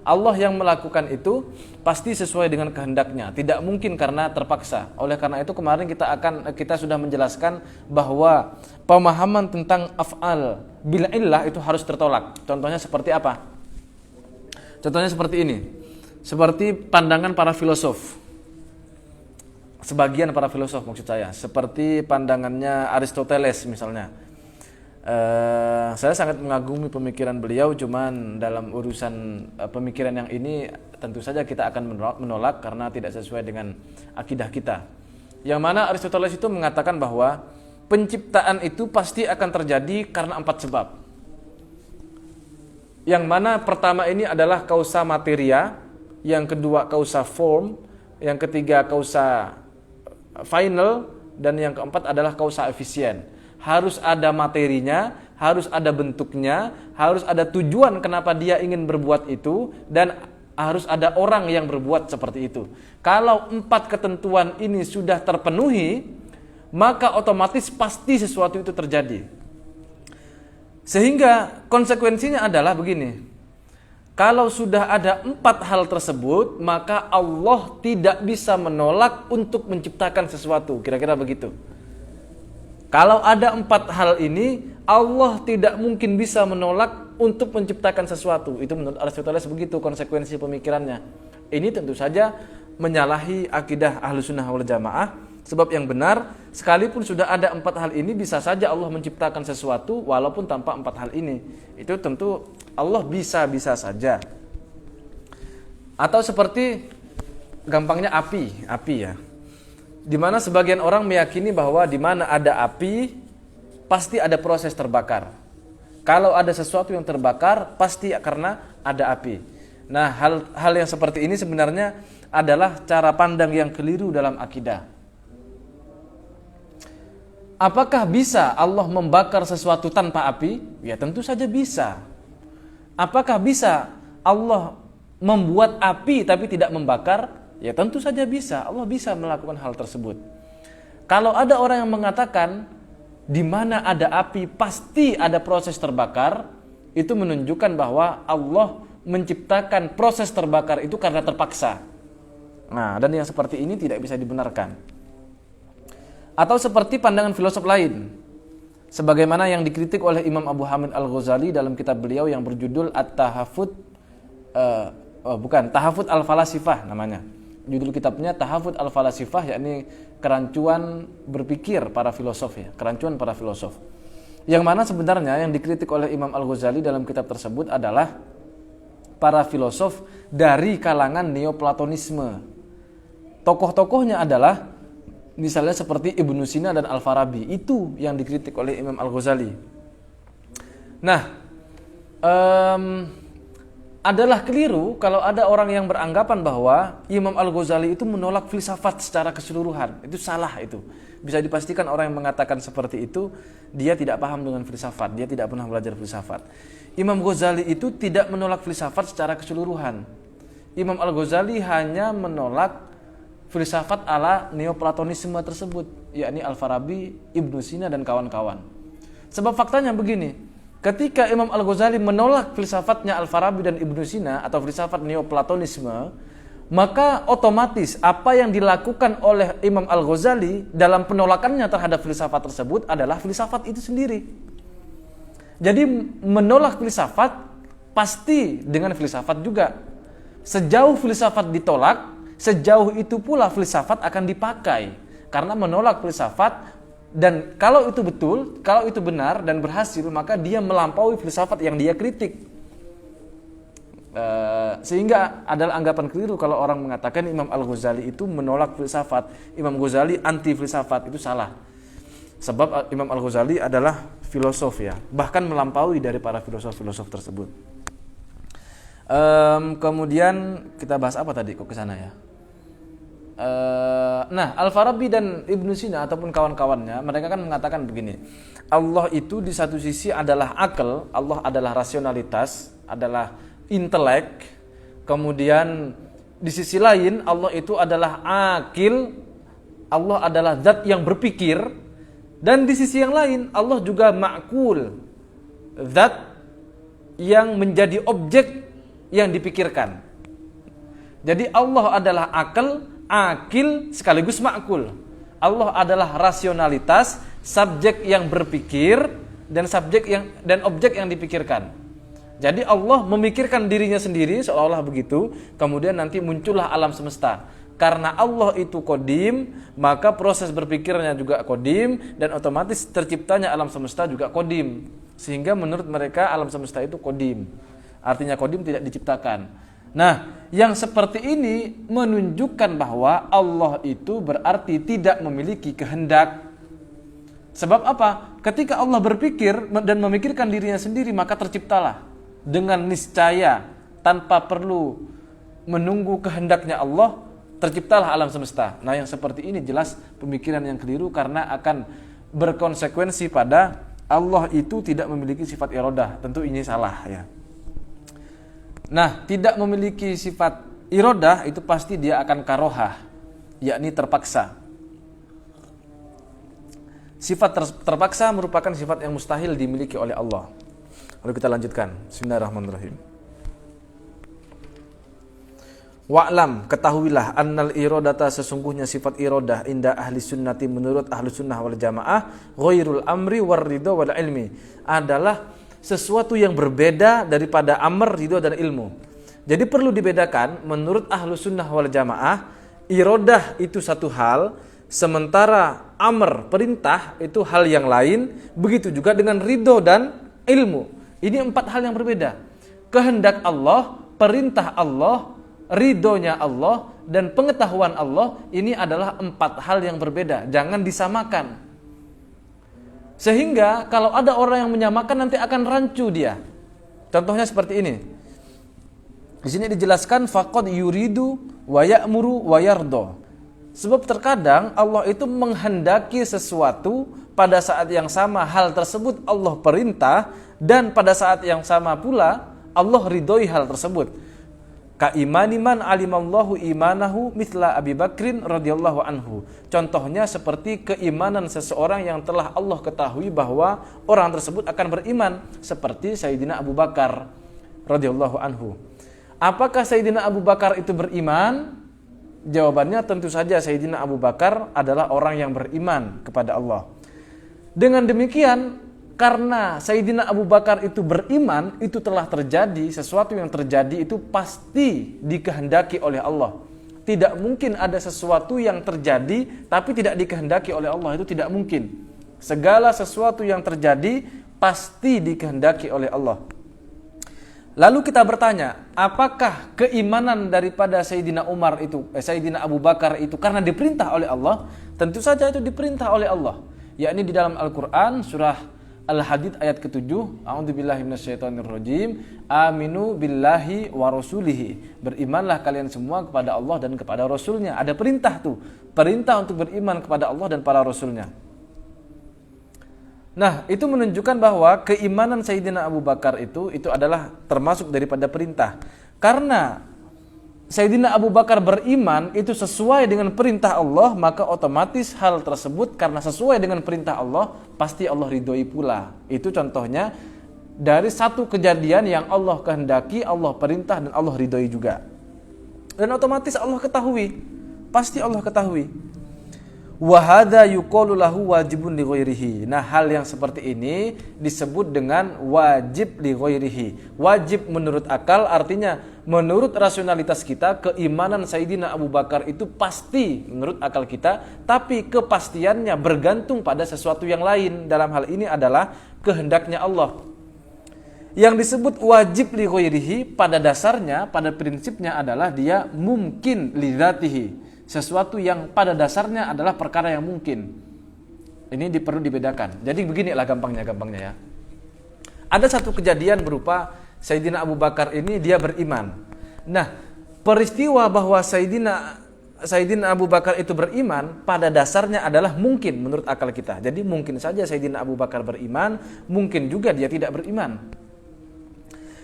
Allah yang melakukan itu pasti sesuai dengan kehendaknya, tidak mungkin karena terpaksa. Oleh karena itu kemarin kita sudah menjelaskan bahwa pemahaman tentang af'al bil illah itu harus tertolak. Contohnya seperti apa? Contohnya seperti ini. Seperti pandangan para filosof. Sebagian para filosof maksud saya, seperti pandangannya Aristoteles misalnya. Saya sangat mengagumi pemikiran beliau, cuman dalam urusan pemikiran yang ini tentu saja kita akan menolak karena tidak sesuai dengan akidah kita. Yang mana Aristoteles itu mengatakan bahwa penciptaan itu pasti akan terjadi karena 4 sebab. Yang mana pertama ini adalah kausa materia, yang kedua kausa form, yang ketiga kausa final, dan yang keempat adalah kausa efisien. Harus ada materinya, harus ada bentuknya, harus ada tujuan kenapa dia ingin berbuat itu, dan harus ada orang yang berbuat seperti itu. Kalau 4 ketentuan ini sudah terpenuhi, maka otomatis pasti sesuatu itu terjadi. Sehingga konsekuensinya adalah begini. Kalau sudah ada 4 hal tersebut, maka Allah tidak bisa menolak untuk menciptakan sesuatu. Kira-kira begitu. Kalau ada 4 hal ini, Allah tidak mungkin bisa menolak untuk menciptakan sesuatu. Itu menurut Aristoteles begitu konsekuensi pemikirannya. Ini tentu saja menyalahi akidah Ahlussunnah wal Jamaah. Sebab yang benar, sekalipun sudah ada 4 hal ini, bisa saja Allah menciptakan sesuatu walaupun tanpa 4 hal ini. Itu tentu Allah bisa saja. Atau seperti gampangnya api ya. Di mana sebagian orang meyakini bahwa di mana ada api pasti ada proses terbakar. Kalau ada sesuatu yang terbakar pasti karena ada api. Nah, hal yang seperti ini sebenarnya adalah cara pandang yang keliru dalam akidah. Apakah bisa Allah membakar sesuatu tanpa api? Ya tentu saja bisa. Apakah bisa Allah membuat api tapi tidak membakar? Ya tentu saja bisa. Allah bisa melakukan hal tersebut. Kalau ada orang yang mengatakan di mana ada api pasti ada proses terbakar, itu menunjukkan bahwa Allah menciptakan proses terbakar itu karena terpaksa. Nah, dan yang seperti ini tidak bisa dibenarkan. Atau seperti pandangan filosof lain, sebagaimana yang dikritik oleh Imam Abu Hamid Al-Ghazali dalam kitab beliau yang berjudul Tahafut Al-Falasifah namanya. Judul kitabnya Tahafut Al-Falasifah, yakni kerancuan berpikir para filosof ya, kerancuan para filosof. Yang mana sebenarnya yang dikritik oleh Imam Al-Ghazali dalam kitab tersebut adalah para filosof dari kalangan Neoplatonisme. Tokoh-tokohnya adalah misalnya seperti Ibnu Sina dan Al-Farabi. Itu yang dikritik oleh Imam Al-Ghazali. Nah, adalah keliru kalau ada orang yang beranggapan bahwa Imam Al-Ghazali itu menolak filsafat secara keseluruhan. Itu salah itu. Bisa dipastikan orang yang mengatakan seperti itu, dia tidak paham dengan filsafat, dia tidak pernah belajar filsafat. Imam Ghazali itu tidak menolak filsafat secara keseluruhan. Imam Al-Ghazali hanya menolak filsafat ala Neoplatonisme tersebut, yakni Al-Farabi, Ibnu Sina dan kawan-kawan. Sebab faktanya begini, ketika Imam Al-Ghazali menolak filsafatnya Al-Farabi dan Ibnu Sina atau filsafat Neoplatonisme, maka otomatis apa yang dilakukan oleh Imam Al-Ghazali dalam penolakannya terhadap filsafat tersebut adalah filsafat itu sendiri. Jadi menolak filsafat pasti dengan filsafat juga. Sejauh filsafat ditolak, sejauh itu pula filsafat akan dipakai. Karena menolak filsafat, dan kalau itu betul, kalau itu benar dan berhasil, maka dia melampaui filsafat yang dia kritik. Sehingga adalah anggapan keliru kalau orang mengatakan Imam Al-Ghazali itu menolak filsafat, Imam Ghazali anti filsafat. Itu salah. Sebab Imam Al-Ghazali adalah filosof ya, bahkan melampaui dari para filosof-filosof tersebut. Kemudian kita bahas apa tadi kok ke sana ya? Nah, Al-Farabi dan Ibnu Sina ataupun kawan-kawannya, mereka kan mengatakan begini. Allah itu di satu sisi adalah akal, Allah adalah rasionalitas, adalah intelek. Kemudian di sisi lain Allah itu adalah akil, Allah adalah zat yang berpikir. Dan di sisi yang lain Allah juga ma'kul, zat yang menjadi objek yang dipikirkan. Jadi Allah adalah akal, akil sekaligus ma'kul. Allah adalah rasionalitas, subjek yang berpikir dan objek yang dipikirkan. Jadi Allah memikirkan dirinya sendiri seolah-olah begitu, kemudian nanti muncullah alam semesta. Karena Allah itu qadim, maka proses berpikirnya juga qadim dan otomatis terciptanya alam semesta juga qadim. Sehingga menurut mereka alam semesta itu qadim. Artinya qadim tidak diciptakan. Nah, yang seperti ini menunjukkan bahwa Allah itu berarti tidak memiliki kehendak. Sebab apa? Ketika Allah berpikir dan memikirkan dirinya sendiri, maka terciptalah dengan niscaya tanpa perlu menunggu kehendaknya Allah, terciptalah alam semesta. Nah, yang seperti ini jelas pemikiran yang keliru karena akan berkonsekuensi pada Allah itu tidak memiliki sifat iradah. Tentu ini salah ya. Nah, tidak memiliki sifat iradah itu pasti dia akan karohah, yakni terpaksa. Sifat terpaksa merupakan sifat yang mustahil dimiliki oleh Allah. Lalu kita lanjutkan. Bismillahirrahmanirrahim. Wa'lam, ketahuilah annal iradata, sesungguhnya sifat iradah inda ahli sunnati, menurut ahli sunnah wal jamaah, ghairul amri war ridha wal ilmi, adalah sesuatu yang berbeda daripada amr, ridho dan ilmu. Jadi perlu dibedakan, menurut ahlu sunnah wal jamaah, iradah itu satu hal, sementara amr, perintah, itu hal yang lain. Begitu juga dengan ridho dan ilmu. Ini 4 hal yang berbeda. Kehendak Allah, perintah Allah, ridhonya Allah, dan pengetahuan Allah, ini adalah 4 hal yang berbeda. Jangan disamakan. Sehingga kalau ada orang yang menyamakan nanti akan rancu dia. Contohnya seperti ini. Di sini dijelaskan faqad yuridu wa ya'muru wa yardo. Sebab terkadang Allah itu menghendaki sesuatu, pada saat yang sama hal tersebut Allah perintah, dan pada saat yang sama pula Allah ridhoi hal tersebut. Ka imani man alimallahu imanahu mithla Abi Bakrin radhiyallahu anhu. Contohnya seperti keimanan seseorang yang telah Allah ketahui bahwa orang tersebut akan beriman, seperti Sayyidina Abu Bakar radhiyallahu anhu. Apakah Sayyidina Abu Bakar itu beriman? Jawabannya tentu saja Sayyidina Abu Bakar adalah orang yang beriman kepada Allah. Dengan demikian, karena Sayyidina Abu Bakar itu beriman, itu telah terjadi, sesuatu yang terjadi itu pasti dikehendaki oleh Allah. Tidak mungkin ada sesuatu yang terjadi tapi tidak dikehendaki oleh Allah, itu tidak mungkin. Segala sesuatu yang terjadi pasti dikehendaki oleh Allah. Lalu kita bertanya, apakah keimanan daripada Sayyidina Sayyidina Abu Bakar itu karena diperintah oleh Allah? Tentu saja itu diperintah oleh Allah. Yakni di dalam Al-Quran surah Al-Hadid ayat ke-7, A'udzubillahi minasyaitonirrajim, aminu billahi wa rasulihi. Berimanlah kalian semua kepada Allah dan kepada Rasulnya. Ada perintah tuh, perintah untuk beriman kepada Allah dan para Rasulnya. Nah, itu menunjukkan bahwa keimanan Sayyidina Abu Bakar itu adalah termasuk daripada perintah. Karena Sayyidina Abu Bakar beriman itu sesuai dengan perintah Allah, maka otomatis hal tersebut karena sesuai dengan perintah Allah, pasti Allah ridhoi pula. Itu contohnya dari satu kejadian yang Allah kehendaki, Allah perintah dan Allah ridhoi juga. Dan otomatis Allah ketahui, pasti Allah ketahui. Wa hadza yuqalu lahu wajibun li ghairihi. Nah, hal yang seperti ini disebut dengan wajib li ghairihi. Wajib menurut akal, artinya menurut rasionalitas kita, keimanan Sayyidina Abu Bakar itu pasti menurut akal kita, tapi kepastiannya bergantung pada sesuatu yang lain. Dalam hal ini adalah kehendaknya Allah. Yang disebut wajib li ghairihi pada dasarnya, pada prinsipnya adalah dia mungkin li dzatihi. Sesuatu yang pada dasarnya adalah perkara yang mungkin. Ini perlu dibedakan. Jadi beginilah gampangnya ya. Ada satu kejadian berupa Sayyidina Abu Bakar ini dia beriman. Nah, peristiwa bahwa Sayyidina Sayyidina Abu Bakar itu beriman pada dasarnya adalah mungkin menurut akal kita. Jadi mungkin saja Sayyidina Abu Bakar beriman, mungkin juga dia tidak beriman.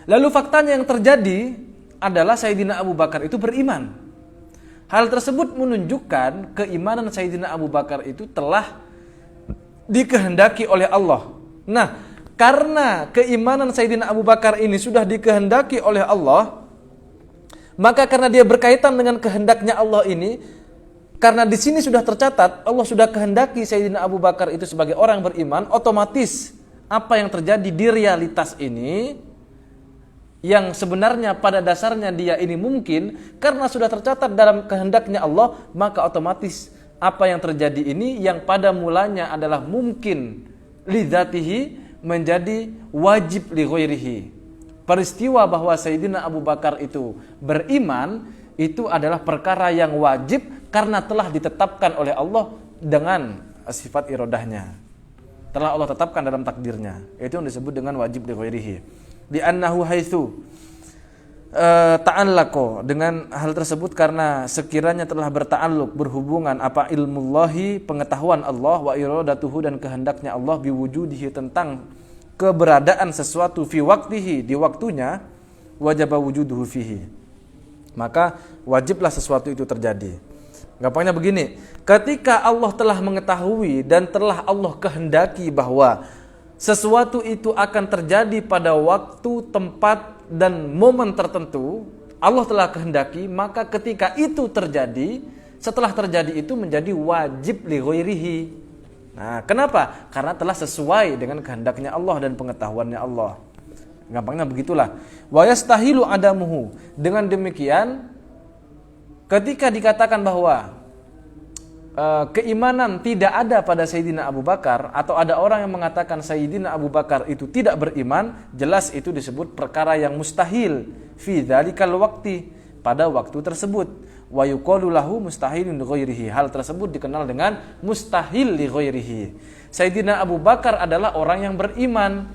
Lalu faktanya yang terjadi adalah Sayyidina Abu Bakar itu beriman. Hal tersebut menunjukkan keimanan Sayyidina Abu Bakar itu telah dikehendaki oleh Allah. Nah, karena keimanan Sayyidina Abu Bakar ini sudah dikehendaki oleh Allah, maka karena dia berkaitan dengan kehendaknya Allah ini, karena di sini sudah tercatat Allah sudah kehendaki Sayyidina Abu Bakar itu sebagai orang beriman, otomatis apa yang terjadi di realitas ini yang sebenarnya pada dasarnya dia ini mungkin, karena sudah tercatat dalam kehendaknya Allah, maka otomatis apa yang terjadi ini yang pada mulanya adalah mungkin li dzatihi menjadi wajib li ghairihi. Peristiwa bahwa Sayyidina Abu Bakar itu beriman itu adalah perkara yang wajib karena telah ditetapkan oleh Allah dengan sifat iradahnya. Telah Allah tetapkan dalam takdirnya. Itu yang disebut dengan wajib li ghairihi. Di annahu haitsu ta'allaqo, dengan hal tersebut karena sekiranya telah berta'alluq, berhubungan apa ilmullahi, pengetahuan Allah, wa iradatuhu, dan kehendaknya Allah, biwujudihi, tentang keberadaan sesuatu, fi waktihi, di waktunya, wajaba wujuduhu fihi, maka wajiblah sesuatu itu terjadi. Gampangnya begini, ketika Allah telah mengetahui dan telah Allah kehendaki bahwa sesuatu itu akan terjadi pada waktu, tempat, dan momen tertentu, Allah telah kehendaki, maka ketika itu terjadi, setelah terjadi itu menjadi wajib li ghairihi. Nah, kenapa? Karena telah sesuai dengan kehendaknya Allah dan pengetahuannya Allah. Gampangnya begitulah. Wa yastahilu adamuhu. Dengan demikian, ketika dikatakan bahwa keimanan tidak ada pada Sayyidina Abu Bakar, atau ada orang yang mengatakan Sayyidina Abu Bakar itu tidak beriman, jelas itu disebut perkara yang mustahil fi dzalikal waqti, pada waktu tersebut. Wa yuqalu lahu mustahilun li ghairihi. Hal tersebut dikenal dengan mustahil li ghairihi. Sayyidina Abu Bakar adalah orang yang beriman,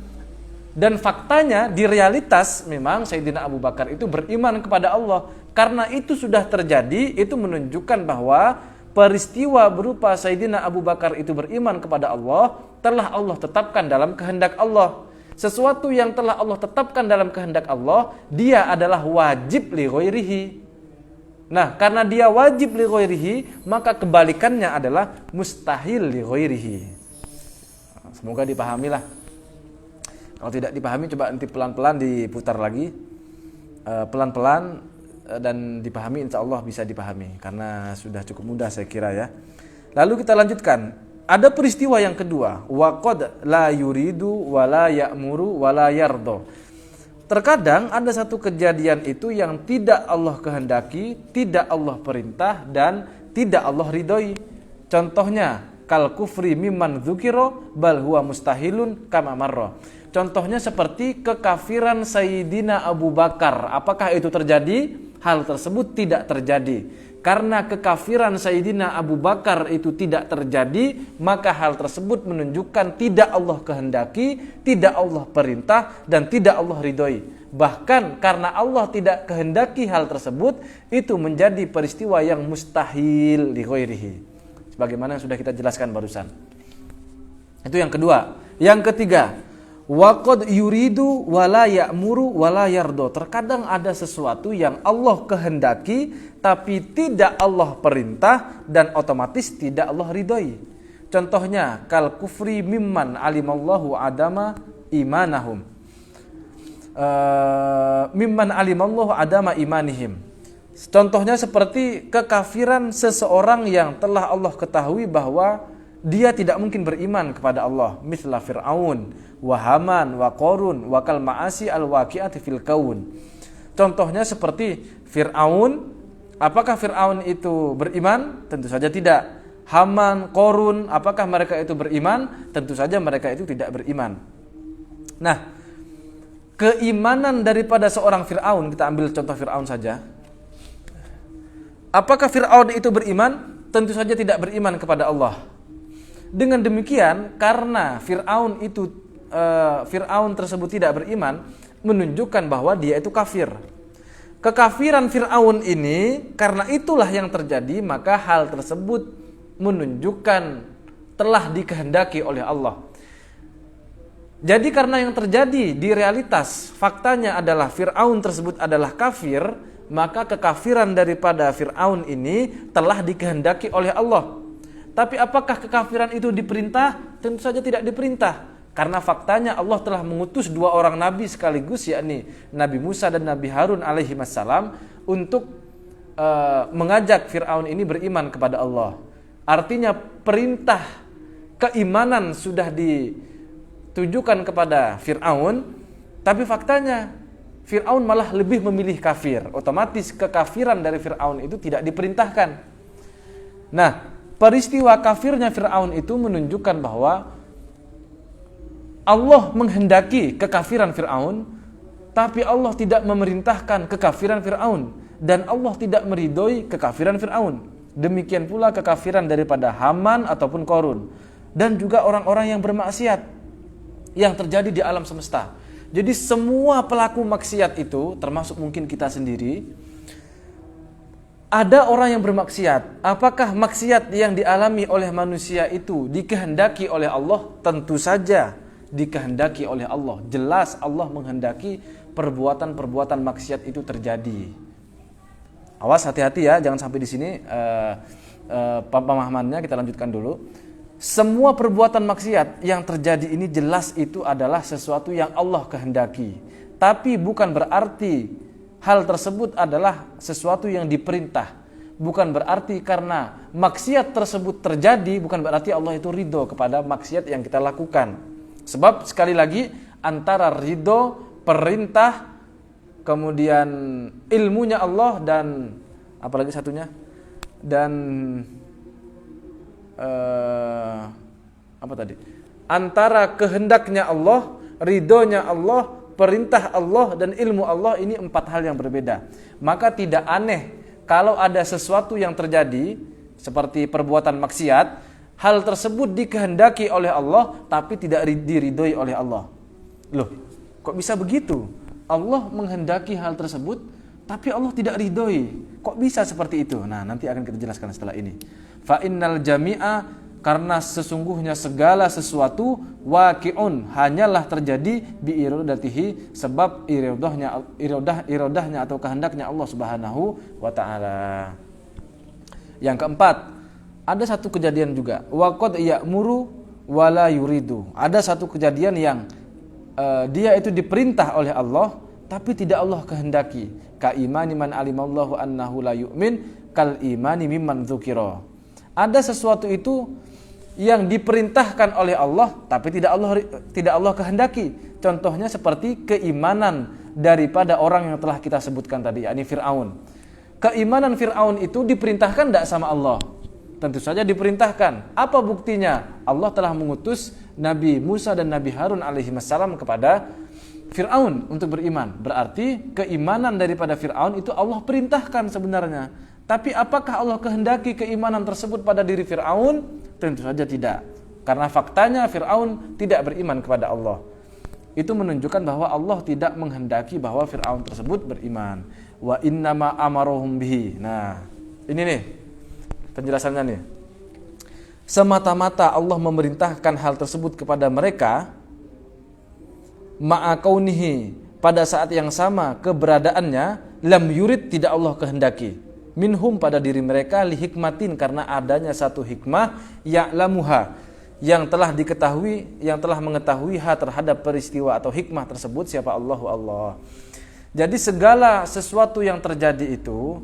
dan faktanya di realitas memang Sayyidina Abu Bakar itu beriman kepada Allah. Karena itu sudah terjadi, itu menunjukkan bahwa peristiwa berupa Sayyidina Abu Bakar itu beriman kepada Allah telah Allah tetapkan dalam kehendak Allah. Sesuatu yang telah Allah tetapkan dalam kehendak Allah, dia adalah wajib li ghairihi. Nah, karena dia wajib li ghairihi, maka kebalikannya adalah mustahil li ghairihi. Semoga dipahamilah. Kalau tidak dipahami, coba nanti pelan-pelan diputar lagi. Pelan-pelan dan dipahami, insya Allah bisa dipahami. Karena sudah cukup mudah saya kira ya. Lalu kita lanjutkan. Ada peristiwa yang kedua. Waqad la yuridu wa la ya'muru wa la yardo. Terkadang ada satu kejadian itu yang tidak Allah kehendaki, tidak Allah perintah, dan tidak Allah ridhoi. Contohnya, kal kufri mimman dzukiro bal huwa mustahilun kama marra. Contohnya seperti kekafiran Sayyidina Abu Bakar. Apakah itu terjadi? Hal tersebut tidak terjadi. Karena kekafiran Sayyidina Abu Bakar itu tidak terjadi, maka hal tersebut menunjukkan tidak Allah kehendaki, tidak Allah perintah, dan tidak Allah ridhoi. Bahkan karena Allah tidak kehendaki hal tersebut, itu menjadi peristiwa yang mustahil li ghairihi. Sebagaimana yang sudah kita jelaskan barusan. Itu yang kedua. Yang ketiga, waqad yuridu wala ya'muru wala yardo. Terkadang ada sesuatu yang Allah kehendaki tapi tidak Allah perintah dan otomatis tidak Allah ridhoi. Contohnya kal kufri mimman alimallahu adama imanahum. Mimman alimallahu adama imanihim. Contohnya seperti kekafiran seseorang yang telah Allah ketahui bahwa dia tidak mungkin beriman kepada Allah, mithla Fir'aun, wa Haman, wa Qarun, wa kal ma'asi al-waqi'ati fil kaun. Contohnya seperti Fir'aun. Apakah Fir'aun itu beriman? Tentu saja tidak. Haman, Qarun, apakah mereka itu beriman? Tentu saja mereka itu tidak beriman. Nah, keimanan daripada seorang Fir'aun, kita ambil contoh Fir'aun saja. Apakah Fir'aun itu beriman? Tentu saja tidak beriman kepada Allah. Dengan demikian, karena Fir'aun tersebut tidak beriman, menunjukkan bahwa dia itu kafir. kekafiran Fir'aun ini, karena itulah yang terjadi, maka hal tersebut menunjukkan telah dikehendaki oleh Allah. Jadi karena yang terjadi di realitas, faktanya adalah Fir'aun tersebut adalah kafir, maka kekafiran daripada Fir'aun ini telah dikehendaki oleh Allah. Tapi apakah kekafiran itu diperintah? Tentu saja tidak diperintah. Karena faktanya Allah telah mengutus dua orang nabi sekaligus, yakni Nabi Musa dan Nabi Harun alaihi wassalam, untuk mengajak Fir'aun ini beriman kepada Allah. Artinya perintah keimanan sudah ditujukan kepada Fir'aun, tapi faktanya Fir'aun malah lebih memilih kafir. Otomatis kekafiran dari Fir'aun itu tidak diperintahkan. Nah, peristiwa kafirnya Fir'aun itu menunjukkan bahwa Allah menghendaki kekafiran Fir'aun, tapi Allah tidak memerintahkan kekafiran Fir'aun, dan Allah tidak meridhoi kekafiran Fir'aun. Demikian pula kekafiran daripada Haman ataupun Qarun, dan juga orang-orang yang bermaksiat yang terjadi di alam semesta. Jadi semua pelaku maksiat itu, termasuk mungkin kita sendiri, ada orang yang bermaksiat. Apakah maksiat yang dialami oleh manusia itu dikehendaki oleh Allah? Tentu saja dikehendaki oleh Allah. Jelas Allah menghendaki perbuatan-perbuatan maksiat itu terjadi. Awas, hati-hati ya, jangan sampai di sini pemahamannya kita lanjutkan dulu. Semua perbuatan maksiat yang terjadi ini jelas itu adalah sesuatu yang Allah kehendaki. Tapi bukan berarti hal tersebut adalah sesuatu yang diperintah. Bukan berarti karena maksiat tersebut terjadi, bukan berarti Allah itu ridho kepada maksiat yang kita lakukan. Sebab sekali lagi, antara ridho, perintah, kemudian ilmunya Allah, dan apalagi satunya, dan apa tadi? Antara kehendaknya Allah, ridhonya Allah, perintah Allah, dan ilmu Allah, ini 4 hal yang berbeda. Maka tidak aneh kalau ada sesuatu yang terjadi seperti perbuatan maksiat, hal tersebut dikehendaki oleh Allah tapi tidak diridhoi oleh Allah. Loh, kok bisa begitu? Allah menghendaki hal tersebut tapi Allah tidak ridhoi. Kok bisa seperti itu? Nah, nanti akan kita jelaskan setelah ini. Fa innal jami'a, karena sesungguhnya segala sesuatu, waqi'un, hanyalah terjadi bi iradatihi, sebab iradahnya atau kehendaknya Allah Subhanahu wa taala. Yang keempat, ada satu kejadian juga, waqad ya'muru wala yuridu. Ada satu kejadian yang dia itu diperintah oleh Allah tapi tidak Allah kehendaki. Ka imani man alimallahu annahu la yu'min kal imani mimman dzukira. Ada sesuatu itu yang diperintahkan oleh Allah tapi tidak Allah kehendaki. Contohnya seperti keimanan daripada orang yang telah kita sebutkan tadi, yakni Fir'aun. Keimanan Fir'aun itu diperintahkan tidak sama Allah? Tentu saja diperintahkan. Apa buktinya? Allah telah mengutus Nabi Musa dan Nabi Harun alaihi wassalam kepada Fir'aun untuk beriman. Berarti keimanan daripada Fir'aun itu Allah perintahkan sebenarnya. Tapi apakah Allah kehendaki keimanan tersebut pada diri Fir'aun? Tentu saja tidak. Karena faktanya Fir'aun tidak beriman kepada Allah. Itu menunjukkan bahwa Allah tidak menghendaki bahwa Fir'aun tersebut beriman. Wa innama amarohum bihi. Nah, ini nih penjelasannya nih. Semata-mata Allah memerintahkan hal tersebut kepada mereka, ma'akaunihi, pada saat yang sama keberadaannya, lam yurid, tidak Allah kehendaki, minhum, pada diri mereka, lihikmatin, karena adanya satu hikmah, ya'lamuha, yang telah diketahui, yang telah mengetahui terhadap peristiwa atau hikmah tersebut, siapa Allah. Jadi segala sesuatu yang terjadi itu,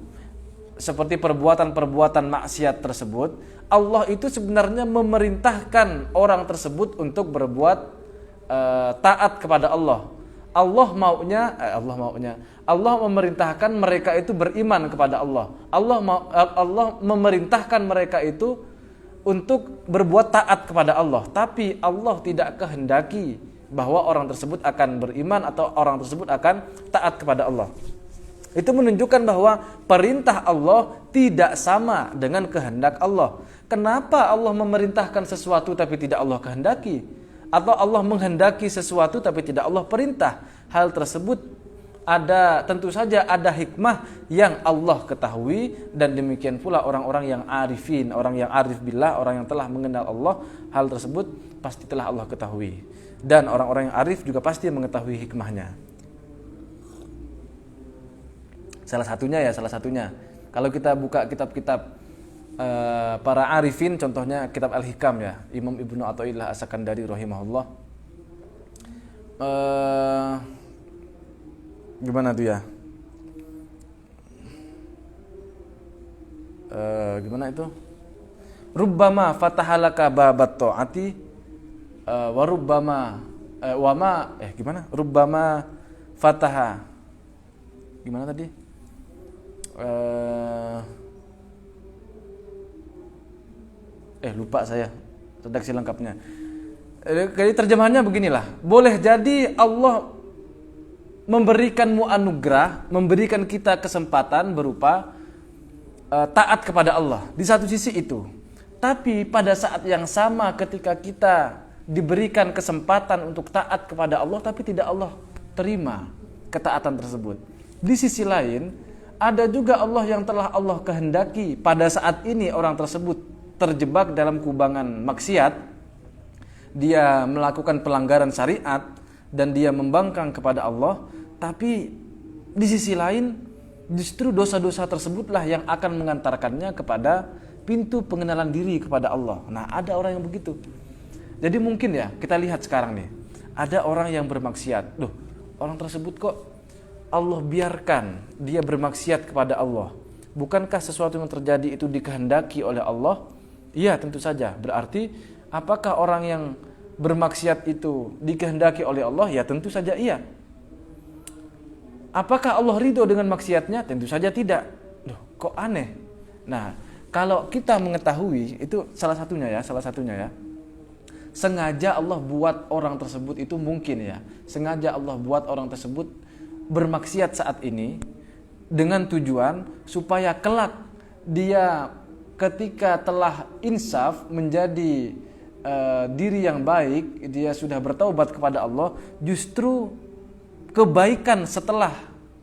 seperti perbuatan-perbuatan maksiat tersebut, Allah itu sebenarnya memerintahkan orang tersebut untuk berbuat taat kepada Allah. Allah memerintahkan mereka itu beriman kepada Allah. Allah memerintahkan mereka itu untuk berbuat taat kepada Allah. Tapi Allah tidak kehendaki bahwa orang tersebut akan beriman atau orang tersebut akan taat kepada Allah. Itu menunjukkan bahwa perintah Allah tidak sama dengan kehendak Allah. Kenapa Allah memerintahkan sesuatu tapi tidak Allah kehendaki? Atau Allah menghendaki sesuatu tapi tidak Allah perintah? Hal tersebut tentu saja ada hikmah yang Allah ketahui, dan demikian pula orang-orang yang arifin, orang yang arif billah, orang yang telah mengenal Allah, hal tersebut pasti telah Allah ketahui. Dan orang-orang yang arif juga pasti mengetahui hikmahnya. Salah satunya. Kalau kita buka kitab-kitab para arifin, contohnya kitab Al-Hikam ya, Imam Ibnu Athaillah As-Sakandari rahimahullah. Gimana tuh ya? Gimana itu? Rubbama fatahalaka babat ta'ati wa rubbama gimana? Rubbama fataha. Gimana tadi? Lupa saya redaksi lengkapnya. Jadi terjemahannya beginilah. Boleh jadi Allah memberikanmu anugerah, memberikan kita kesempatan berupa taat kepada Allah. Di satu sisi itu. Tapi pada saat yang sama ketika kita diberikan kesempatan untuk taat kepada Allah, tapi tidak Allah terima ketaatan tersebut. Di sisi lain, ada juga Allah yang telah Allah kehendaki pada saat ini orang tersebut terjebak dalam kubangan maksiat, dia melakukan pelanggaran syariat dan dia membangkang kepada Allah, tapi di sisi lain justru dosa-dosa tersebutlah yang akan mengantarkannya kepada pintu pengenalan diri kepada Allah. Nah, ada orang yang begitu. Jadi mungkin ya, kita lihat sekarang nih, ada orang yang bermaksiat. Loh, orang tersebut kok Allah biarkan dia bermaksiat kepada Allah. Bukankah sesuatu yang terjadi itu dikehendaki oleh Allah? Iya, tentu saja. Berarti apakah orang yang bermaksiat itu dikehendaki oleh Allah? Ya, tentu saja iya. Apakah Allah ridho dengan maksiatnya? Tentu saja tidak. Loh, kok aneh? Nah, kalau kita mengetahui, itu salah satunya ya. Sengaja Allah buat orang tersebut itu mungkin ya. Sengaja Allah buat orang tersebut bermaksiat saat ini dengan tujuan supaya kelak dia ketika telah insaf menjadi diri yang baik, dia sudah bertaubat kepada Allah, justru kebaikan setelah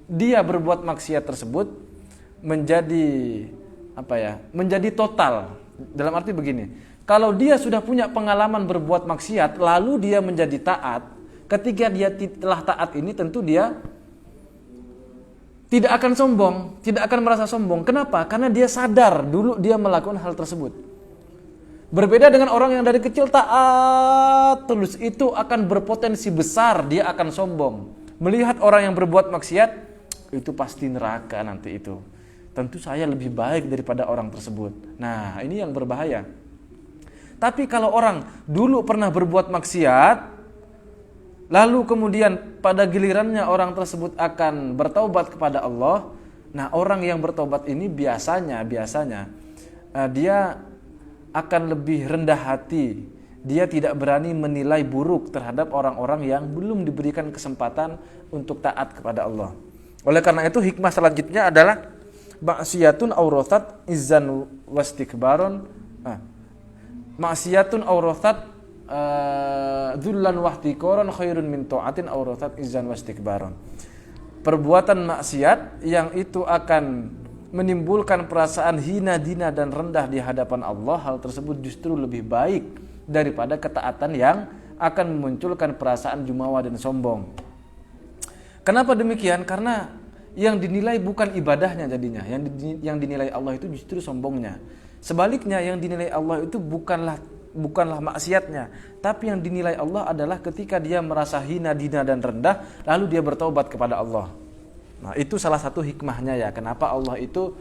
dia berbuat maksiat tersebut menjadi menjadi total. Dalam arti begini, kalau dia sudah punya pengalaman berbuat maksiat lalu dia menjadi taat, ketika dia telah taat ini tentu dia tidak akan sombong, tidak akan merasa sombong. Kenapa? Karena dia sadar dulu dia melakukan hal tersebut. Berbeda dengan orang yang dari kecil taat terus, itu akan berpotensi besar dia akan sombong. Melihat orang yang berbuat maksiat, itu pasti neraka nanti itu. Tentu saya lebih baik daripada orang tersebut. Nah, ini yang berbahaya. Tapi kalau orang dulu pernah berbuat maksiat, lalu kemudian pada gilirannya orang tersebut akan bertaubat kepada Allah. Nah, orang yang bertaubat ini biasanya dia akan lebih rendah hati. Dia tidak berani menilai buruk terhadap orang-orang yang belum diberikan kesempatan untuk taat kepada Allah. Oleh karena itu hikmah selanjutnya adalah maksiyatun awrathat izzan wastikbaron. Maksiyatun awrathat dzullan wahtikoron khairun min ta'atin awrathat izzan wastikbaron. Perbuatan maksiat yang itu akan menimbulkan perasaan hina, dina dan rendah di hadapan Allah, hal tersebut justru lebih baik daripada ketaatan yang akan memunculkan perasaan jumawa dan sombong. Kenapa demikian? Karena yang dinilai bukan ibadahnya jadinya, yang dinilai Allah itu justru sombongnya. Sebaliknya yang dinilai Allah itu bukanlah maksiatnya, tapi yang dinilai Allah adalah ketika dia merasa hina, dina dan rendah lalu dia bertaubat kepada Allah. Nah, itu salah satu hikmahnya ya, kenapa Allah itu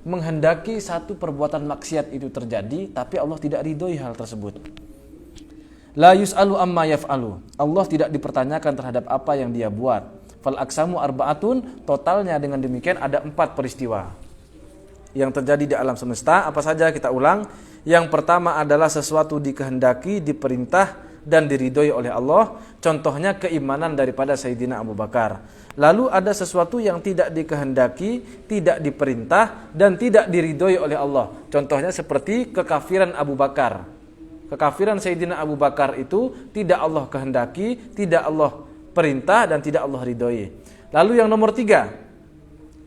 menghendaki satu perbuatan maksiat itu terjadi, tapi Allah tidak ridhoi hal tersebut. La yus'alu amma yaf'alu. Allah tidak dipertanyakan terhadap apa yang dia buat. Fal aksamu arba'atun, totalnya dengan demikian ada 4 peristiwa yang terjadi di alam semesta. Apa saja kita ulang. Yang pertama adalah sesuatu dikehendaki, diperintah dan diridhoi oleh Allah. Contohnya keimanan daripada Sayyidina Abu Bakar. Lalu ada sesuatu yang tidak dikehendaki, tidak diperintah dan tidak diridhoi oleh Allah. Contohnya seperti kekafiran Abu Bakar. Kekafiran Sayyidina Abu Bakar itu tidak Allah kehendaki, tidak Allah perintah dan tidak Allah ridhoi. Lalu yang nomor 3,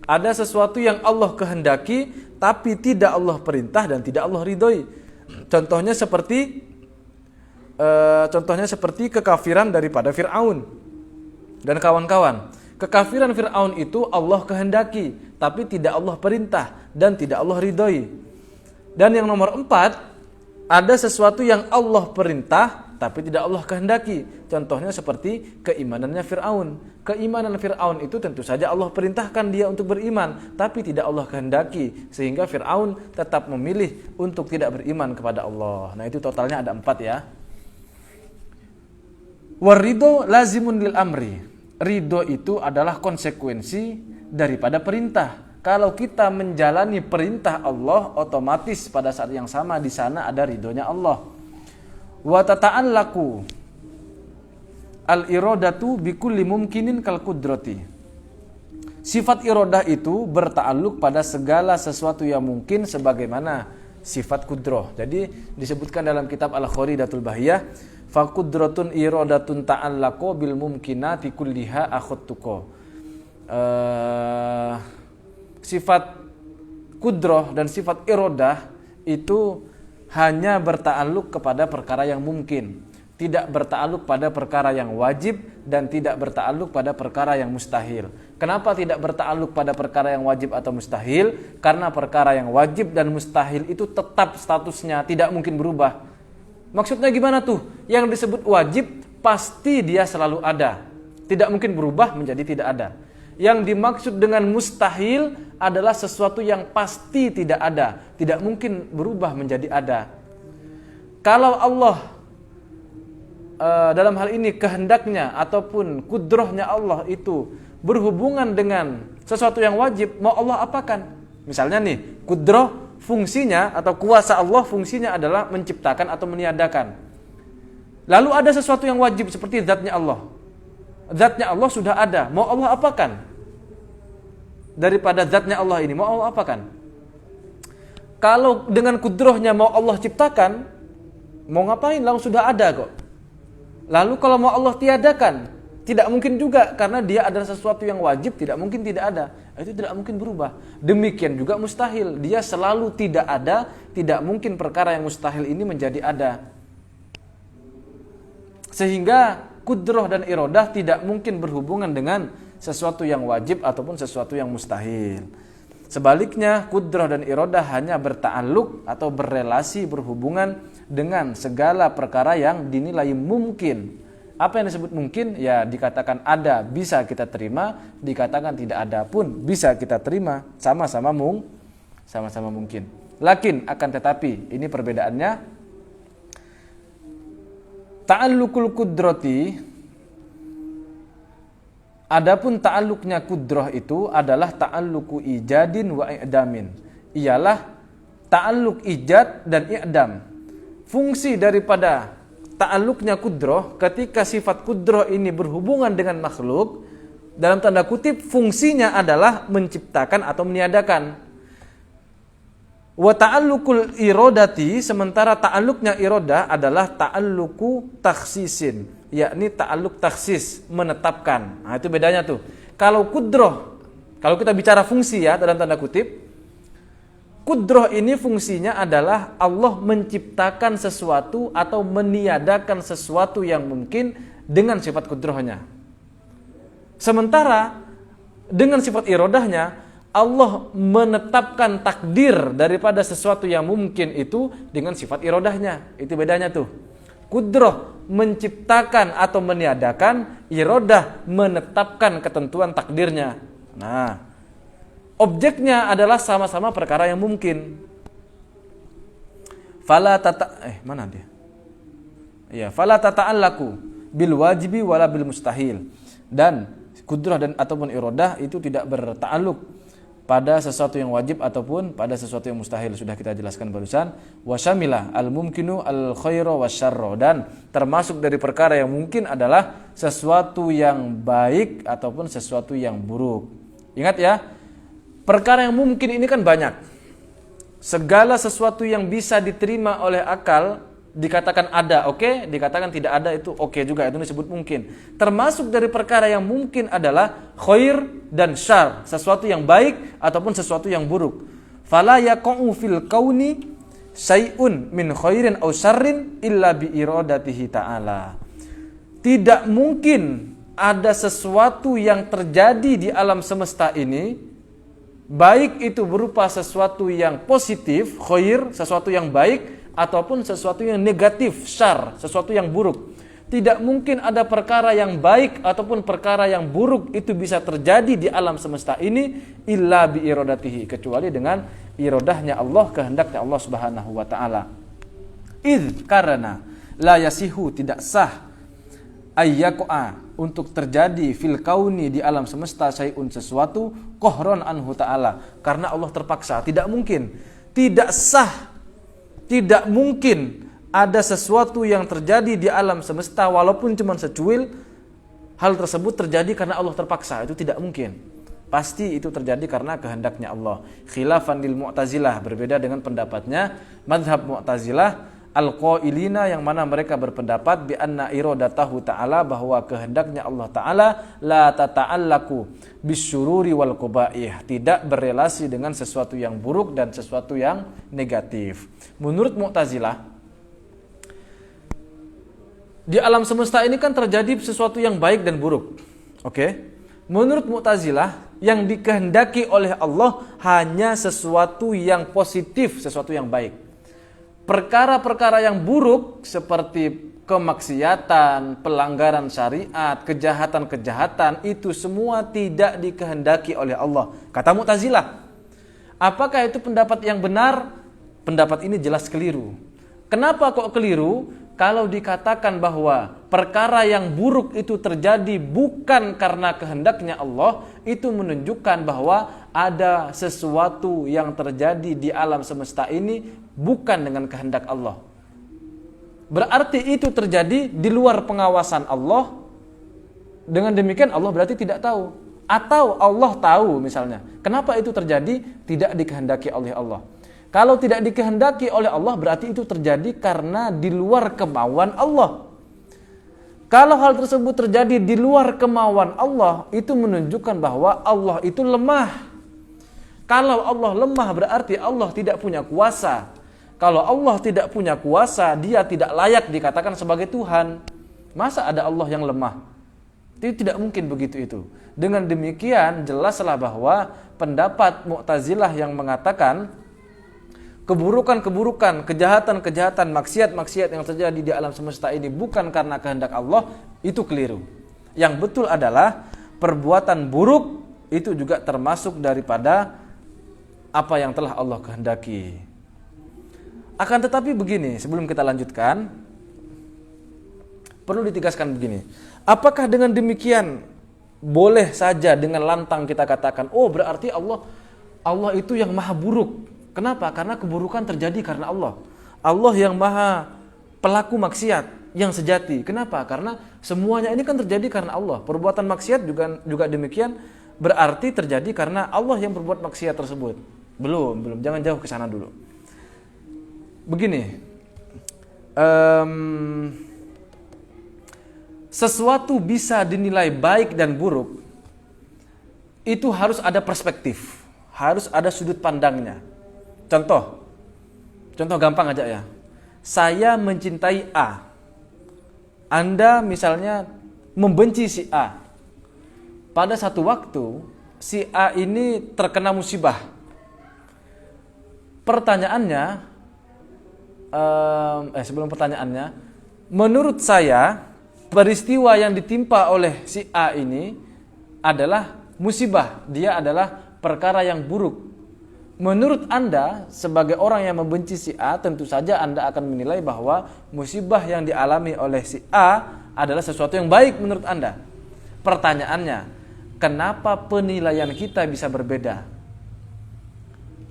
ada sesuatu yang Allah kehendaki tapi tidak Allah perintah dan tidak Allah ridhoi. Contohnya seperti kekafiran daripada Fir'aun dan kawan-kawan. Kekafiran Fir'aun itu Allah kehendaki tapi tidak Allah perintah dan tidak Allah ridhoi. Dan yang nomor 4, ada sesuatu yang Allah perintah tapi tidak Allah kehendaki. Contohnya seperti keimanannya Fir'aun. Keimanan Fir'aun itu tentu saja Allah perintahkan dia untuk beriman, tapi tidak Allah kehendaki, sehingga Fir'aun tetap memilih untuk tidak beriman kepada Allah. Nah, itu totalnya ada 4 ya. Waridho lazimun lil amri. Ridho itu adalah konsekuensi daripada perintah. Kalau kita menjalani perintah Allah, otomatis pada saat yang sama di sana ada ridhonya Allah. Wa tata'allaku al-iradatu bikulli mumkinin kal qudrati. Sifat iradah itu berta'alluq pada segala sesuatu yang mungkin sebagaimana sifat kudroh. Jadi disebutkan dalam kitab Al-Kharidatul Bahiyah, fa qudratun iradatun ta'allaqu bil mumkinati kulliha akhuttuko. Sifat kudroh dan sifat iradah itu hanya berta'alluq kepada perkara yang mungkin, tidak berta'alluq pada perkara yang wajib dan tidak berta'alluq pada perkara yang mustahil. Kenapa tidak berta'alluq pada perkara yang wajib atau mustahil? Karena perkara yang wajib dan mustahil itu tetap statusnya, tidak mungkin berubah. Maksudnya gimana tuh? Yang disebut wajib pasti dia selalu ada, tidak mungkin berubah menjadi tidak ada. Yang dimaksud dengan mustahil adalah sesuatu yang pasti tidak ada, tidak mungkin berubah menjadi ada. Kalau Allah dalam hal ini kehendaknya ataupun kudrohnya Allah itu berhubungan dengan sesuatu yang wajib, mau Allah apakan? Misalnya nih, kudroh fungsinya atau kuasa Allah fungsinya adalah menciptakan atau meniadakan. Lalu ada sesuatu yang wajib seperti zatnya Allah. Zatnya Allah sudah ada, mau Allah apakan? Daripada zatnya Allah ini, mau Allah apakan? Kalau dengan kudrohnya mau Allah ciptakan, mau ngapain? Lalu sudah ada kok. Lalu kalau mau Allah tiadakan, tidak mungkin juga, karena dia adalah sesuatu yang wajib, tidak mungkin tidak ada. Itu tidak mungkin berubah. Demikian juga mustahil, dia selalu tidak ada, tidak mungkin perkara yang mustahil ini menjadi ada. Sehingga kudroh dan iradah tidak mungkin berhubungan dengan sesuatu yang wajib ataupun sesuatu yang mustahil. Sebaliknya, kudroh dan iradah hanya berta'alluq atau berrelasi, berhubungan dengan segala perkara yang dinilai mungkin. Apa yang disebut mungkin? Ya, dikatakan ada bisa kita terima, dikatakan tidak ada pun bisa kita terima, sama-sama mungkin. Lakin akan tetapi, ini perbedaannya, ta'alluqul qudrati, adapun ta'alluqnya kudroh itu adalah ta'alluqu ijadin wa i'damin. Ialah ta'alluq ijad dan i'dam. Fungsi daripada ta'alluqnya kudroh, ketika sifat kudroh ini berhubungan dengan makhluk, dalam tanda kutip fungsinya adalah menciptakan atau meniadakan. Wa ta'alluqul iradati, sementara ta'alluqnya iradah adalah ta'alluqu takhsisin, yakni ta'alluq takhsis, menetapkan. Nah, itu bedanya tuh. Kalau kudroh, kalau kita bicara fungsi ya dalam tanda kutip, kudroh ini fungsinya adalah Allah menciptakan sesuatu atau meniadakan sesuatu yang mungkin dengan sifat kudrohnya. Sementara dengan sifat iradahnya, Allah menetapkan takdir daripada sesuatu yang mungkin itu dengan sifat iradahnya. Itu bedanya tuh. Kudroh menciptakan atau meniadakan, iradah menetapkan ketentuan takdirnya. Nah, objeknya adalah sama-sama perkara yang mungkin. Fala tata'allaku bil wajibi wala bil mustahil. Dan kudrah dan ataupun iradah itu tidak berta'alluq pada sesuatu yang wajib ataupun pada sesuatu yang mustahil. Sudah kita jelaskan barusan. Wa syamila al mumkinu al khairu wasyarra, dan termasuk dari perkara yang mungkin adalah sesuatu yang baik ataupun sesuatu yang buruk. Ingat ya, perkara yang mungkin ini kan banyak. Segala sesuatu yang bisa diterima oleh akal Dikatakan ada, oke. Dikatakan tidak ada, itu oke juga. Itu disebut mungkin. Termasuk dari perkara yang mungkin adalah khair dan syar. Sesuatu yang baik ataupun sesuatu yang buruk. Fala yaqa'u fil kauni syai'un min khairin aw syarrin illa bi iradatihi ta'ala. Tidak mungkin ada sesuatu yang terjadi di alam semesta ini, baik itu berupa sesuatu yang positif, khair, sesuatu yang baik, ataupun sesuatu yang negatif, syar, sesuatu yang buruk. Tidak mungkin ada perkara yang baik ataupun perkara yang buruk itu bisa terjadi di alam semesta ini illa bi iradatihi, kecuali dengan iradahnya Allah, kehendaknya Allah Subhanahu wa taala. Karena la yasihu, tidak sah ayyaqa, untuk terjadi fil kauni, di alam semesta, syai'un, sesuatu, qahron anhu ta'ala, karena Allah terpaksa. Tidak mungkin, tidak sah, tidak mungkin ada sesuatu yang terjadi di alam semesta walaupun cuma secuil, hal tersebut terjadi karena Allah terpaksa. Itu tidak mungkin. Pasti itu terjadi karena kehendaknya Allah. Khilafan lil Mu'tazilah, berbeda dengan pendapatnya mazhab Mu'tazilah al-qailina, yang mana mereka berpendapat bi anna iradatahu ta'ala, bahwa kehendaknya Allah Ta'ala la tata'allaku bisyururi wal qabaih, tidak berrelasi dengan sesuatu yang buruk dan sesuatu yang negatif. Menurut Mu'tazilah, di alam semesta ini kan terjadi sesuatu yang baik dan buruk. Oke? Menurut Mu'tazilah, yang dikehendaki oleh Allah hanya sesuatu yang positif, sesuatu yang baik. Perkara-perkara yang buruk seperti kemaksiatan, pelanggaran syariat, kejahatan-kejahatan, itu semua tidak dikehendaki oleh Allah. Kata Mu'tazilah. Apakah itu pendapat yang benar? Pendapat ini jelas keliru. Kenapa kok keliru? Kalau dikatakan bahwa perkara yang buruk itu terjadi bukan karena kehendaknya Allah, itu menunjukkan bahwa ada sesuatu yang terjadi di alam semesta ini bukan dengan kehendak Allah. Berarti itu terjadi di luar pengawasan Allah. Dengan demikian Allah berarti tidak tahu. Atau Allah tahu misalnya. Kenapa itu terjadi? Tidak dikehendaki oleh Allah. Kalau tidak dikehendaki oleh Allah, berarti itu terjadi karena di luar kemauan Allah. Kalau hal tersebut terjadi di luar kemauan Allah, itu menunjukkan bahwa Allah itu lemah. Kalau Allah lemah, berarti Allah tidak punya kuasa. Kalau Allah tidak punya kuasa, dia tidak layak dikatakan sebagai Tuhan. Masa ada Allah yang lemah? Itu tidak mungkin begitu itu. Dengan demikian, jelaslah bahwa pendapat Mu'tazilah yang mengatakan keburukan-keburukan, kejahatan-kejahatan, maksiat-maksiat yang terjadi di alam semesta ini bukan karena kehendak Allah, itu keliru. Yang betul adalah perbuatan buruk itu juga termasuk daripada apa yang telah Allah kehendaki. Akan tetapi begini, sebelum kita lanjutkan, perlu ditegaskan begini. Apakah dengan demikian boleh saja dengan lantang kita katakan, oh berarti Allah itu yang maha buruk? Kenapa? Karena keburukan terjadi karena Allah. Allah yang maha pelaku maksiat yang sejati. Kenapa? Karena semuanya ini kan terjadi karena Allah. Perbuatan maksiat juga demikian, berarti terjadi karena Allah yang berbuat maksiat tersebut. Belum. Jangan jauh ke sana dulu. Begini. Sesuatu bisa dinilai baik dan buruk, itu harus ada perspektif. Harus ada sudut pandangnya. Contoh gampang aja ya. Saya mencintai A. Anda misalnya membenci si A. Pada satu waktu, si A ini terkena musibah. Pertanyaannya, sebelum pertanyaannya, menurut saya, peristiwa yang ditimpa oleh si A ini adalah musibah. Dia adalah perkara yang buruk. Menurut Anda, sebagai orang yang membenci si A, tentu saja Anda akan menilai bahwa musibah yang dialami oleh si A adalah sesuatu yang baik menurut Anda. Pertanyaannya, kenapa penilaian kita bisa berbeda?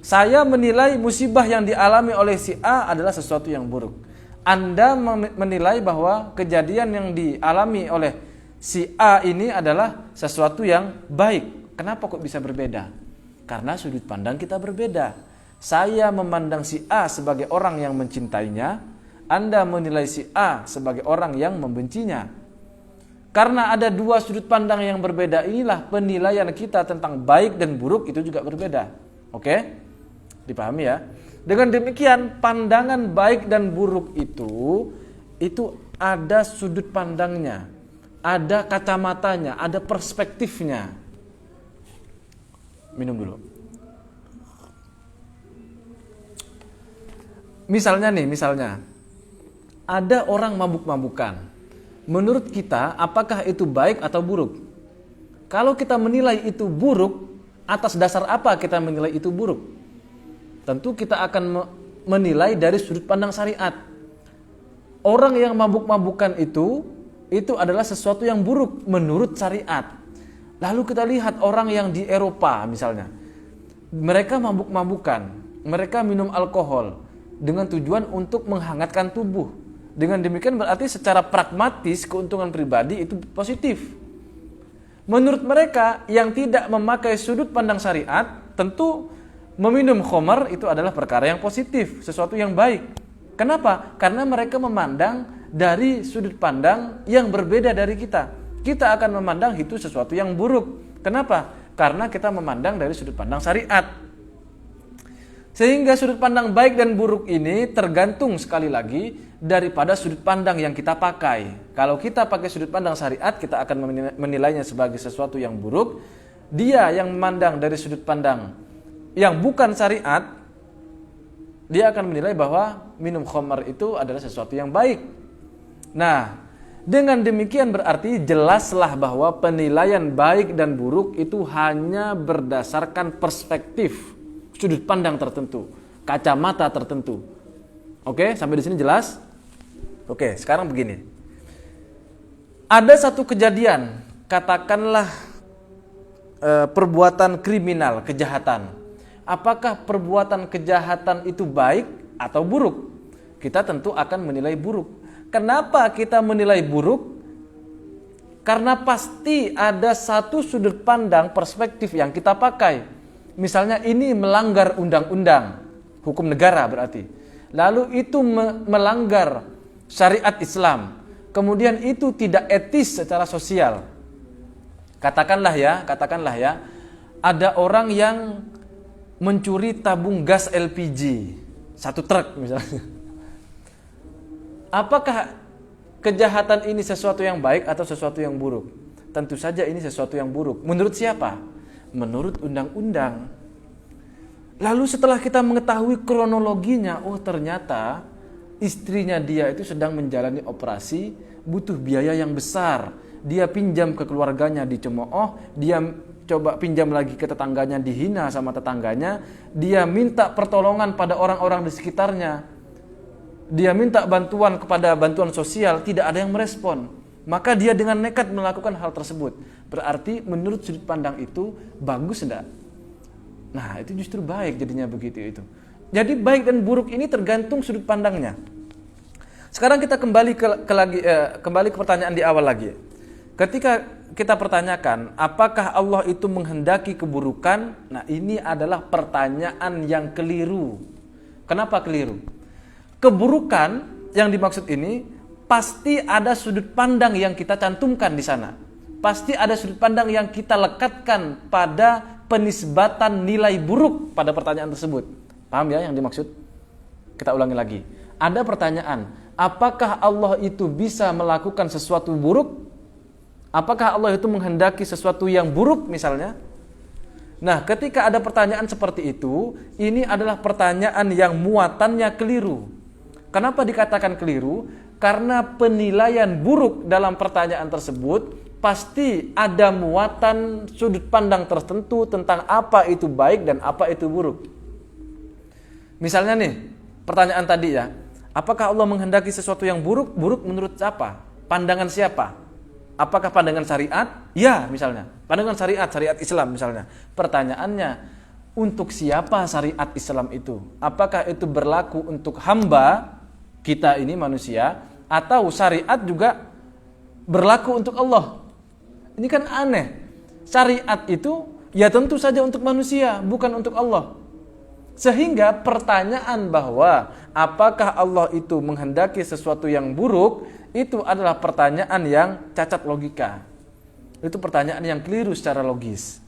Saya menilai musibah yang dialami oleh si A adalah sesuatu yang buruk. Anda menilai bahwa kejadian yang dialami oleh si A ini adalah sesuatu yang baik. Kenapa kok bisa berbeda? Karena sudut pandang kita berbeda. Saya memandang si A sebagai orang yang mencintainya. Anda menilai si A sebagai orang yang membencinya. Karena ada dua sudut pandang yang berbeda, inilah penilaian kita tentang baik dan buruk itu juga berbeda. Oke? Dipahami ya? Dengan demikian, pandangan baik dan buruk itu ada sudut pandangnya, ada kacamatanya, ada perspektifnya. Minum dulu. Misalnya ada orang mabuk-mabukan. Menurut kita, apakah itu baik atau buruk? Kalau kita menilai itu buruk, atas dasar apa kita menilai itu buruk? Tentu kita akan menilai dari sudut pandang syariat. Orang yang mabuk-mabukan itu adalah sesuatu yang buruk menurut syariat. Lalu kita lihat orang yang di Eropa misalnya. Mereka mabuk-mabukan, mereka minum alkohol dengan tujuan untuk menghangatkan tubuh. Dengan demikian berarti secara pragmatis keuntungan pribadi itu positif. Menurut mereka yang tidak memakai sudut pandang syariat, tentu meminum khamar itu adalah perkara yang positif, sesuatu yang baik. Kenapa? Karena mereka memandang dari sudut pandang yang berbeda dari kita. Kita akan memandang itu sesuatu yang buruk. Kenapa? Karena kita memandang dari sudut pandang syariat. Sehingga sudut pandang baik dan buruk ini tergantung sekali lagi daripada sudut pandang yang kita pakai. Kalau kita pakai sudut pandang syariat, kita akan menilainya sebagai sesuatu yang buruk. Dia yang memandang dari sudut pandang yang bukan syariat, dia akan menilai bahwa minum khamar itu adalah sesuatu yang baik. Nah, dengan demikian berarti jelaslah bahwa penilaian baik dan buruk itu hanya berdasarkan perspektif, sudut pandang tertentu, kacamata tertentu. Oke, sampai di sini jelas? Oke, sekarang begini. Ada satu kejadian, katakanlah perbuatan kriminal, kejahatan. Apakah perbuatan kejahatan itu baik atau buruk? Kita tentu akan menilai buruk. Kenapa kita menilai buruk? Karena pasti ada satu sudut pandang perspektif yang kita pakai. Misalnya ini melanggar undang-undang, hukum negara berarti. Lalu itu melanggar syariat Islam. Kemudian itu tidak etis secara sosial. Katakanlah ya, ada orang yang mencuri tabung gas LPG, satu truk misalnya. Apakah kejahatan ini sesuatu yang baik atau sesuatu yang buruk? Tentu saja ini sesuatu yang buruk. Menurut siapa? Menurut undang-undang. Lalu setelah kita mengetahui kronologinya, oh ternyata istrinya dia itu sedang menjalani operasi, butuh biaya yang besar. Dia pinjam ke keluarganya dicemooh, dia coba pinjam lagi ke tetangganya, dihina sama tetangganya, dia minta pertolongan pada orang-orang di sekitarnya. Dia minta bantuan kepada bantuan sosial, tidak ada yang merespon. Maka dia dengan nekat melakukan hal tersebut. Berarti menurut sudut pandang itu bagus enggak? Nah, itu justru baik jadinya begitu itu. Jadi baik dan buruk ini tergantung sudut pandangnya. Sekarang kita kembali ke pertanyaan di awal lagi. Ketika kita pertanyakan, apakah Allah itu menghendaki keburukan? Nah, ini adalah pertanyaan yang keliru. Kenapa keliru? Keburukan yang dimaksud ini pasti ada sudut pandang yang kita cantumkan di sana. Pasti ada sudut pandang yang kita lekatkan pada penisbatan nilai buruk pada pertanyaan tersebut. Paham ya yang dimaksud? Kita ulangi lagi. Ada pertanyaan, apakah Allah itu bisa melakukan sesuatu buruk? Apakah Allah itu menghendaki sesuatu yang buruk misalnya? Nah, ketika ada pertanyaan seperti itu, ini adalah pertanyaan yang muatannya keliru. Kenapa dikatakan keliru? Karena penilaian buruk dalam pertanyaan tersebut pasti ada muatan sudut pandang tertentu tentang apa itu baik dan apa itu buruk. Misalnya nih, pertanyaan tadi ya, apakah Allah menghendaki sesuatu yang buruk? Buruk menurut siapa? Pandangan siapa? Apakah pandangan syariat? Ya, misalnya. Pandangan syariat Islam misalnya. Pertanyaannya, untuk siapa syariat Islam itu? Apakah itu berlaku untuk hamba kita ini manusia, atau syariat juga berlaku untuk Allah? Ini kan aneh. Syariat itu ya tentu saja untuk manusia, bukan untuk Allah. Sehingga pertanyaan bahwa apakah Allah itu menghendaki sesuatu yang buruk, itu adalah pertanyaan yang cacat logika. Itu pertanyaan yang keliru secara logis.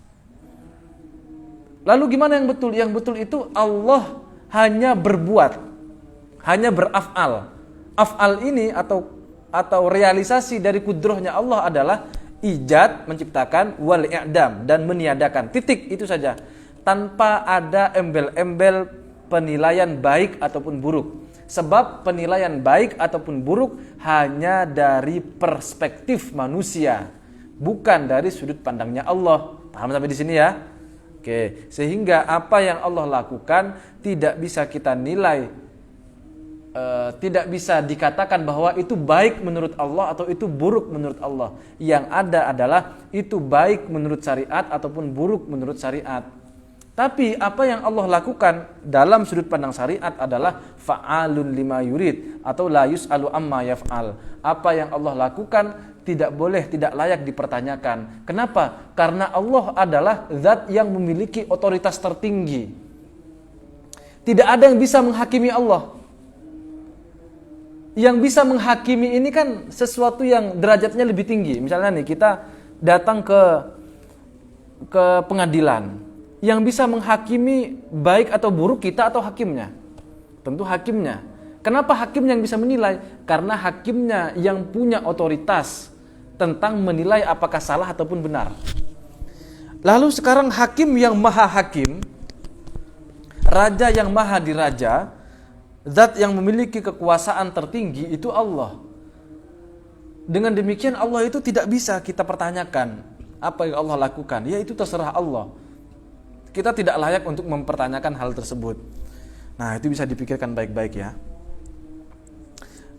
Lalu gimana yang betul? Yang betul itu Allah hanya berbuat, hanya beraf'al. Af'al ini atau realisasi dari kudrahnya Allah adalah ijad, menciptakan, wal i'dam, dan meniadakan. Titik, itu saja. Tanpa ada embel-embel penilaian baik ataupun buruk. Sebab penilaian baik ataupun buruk hanya dari perspektif manusia, bukan dari sudut pandangnya Allah. Paham sampai di sini ya? Oke, sehingga apa yang Allah lakukan tidak bisa kita nilai, tidak bisa dikatakan bahwa itu baik menurut Allah atau itu buruk menurut Allah. Yang ada adalah itu baik menurut syariat ataupun buruk menurut syariat. Tapi apa yang Allah lakukan dalam sudut pandang syariat adalah fa'alun lima yurid atau la yus'alu amma yaf'al. Apa yang Allah lakukan tidak boleh, tidak layak dipertanyakan. Kenapa? Karena Allah adalah zat yang memiliki otoritas tertinggi. Tidak ada yang bisa menghakimi Allah. Yang bisa menghakimi ini kan sesuatu yang derajatnya lebih tinggi. Misalnya nih, kita datang ke pengadilan. Yang bisa menghakimi baik atau buruk kita atau hakimnya? Tentu hakimnya. Kenapa hakimnya yang bisa menilai? Karena hakimnya yang punya otoritas tentang menilai apakah salah ataupun benar. Lalu sekarang hakim yang maha hakim, raja yang maha diraja, zat yang memiliki kekuasaan tertinggi itu Allah. Dengan demikian Allah itu tidak bisa kita pertanyakan apa yang Allah lakukan. Ya itu terserah Allah. Kita tidak layak untuk mempertanyakan hal tersebut. Nah, itu bisa dipikirkan baik-baik ya.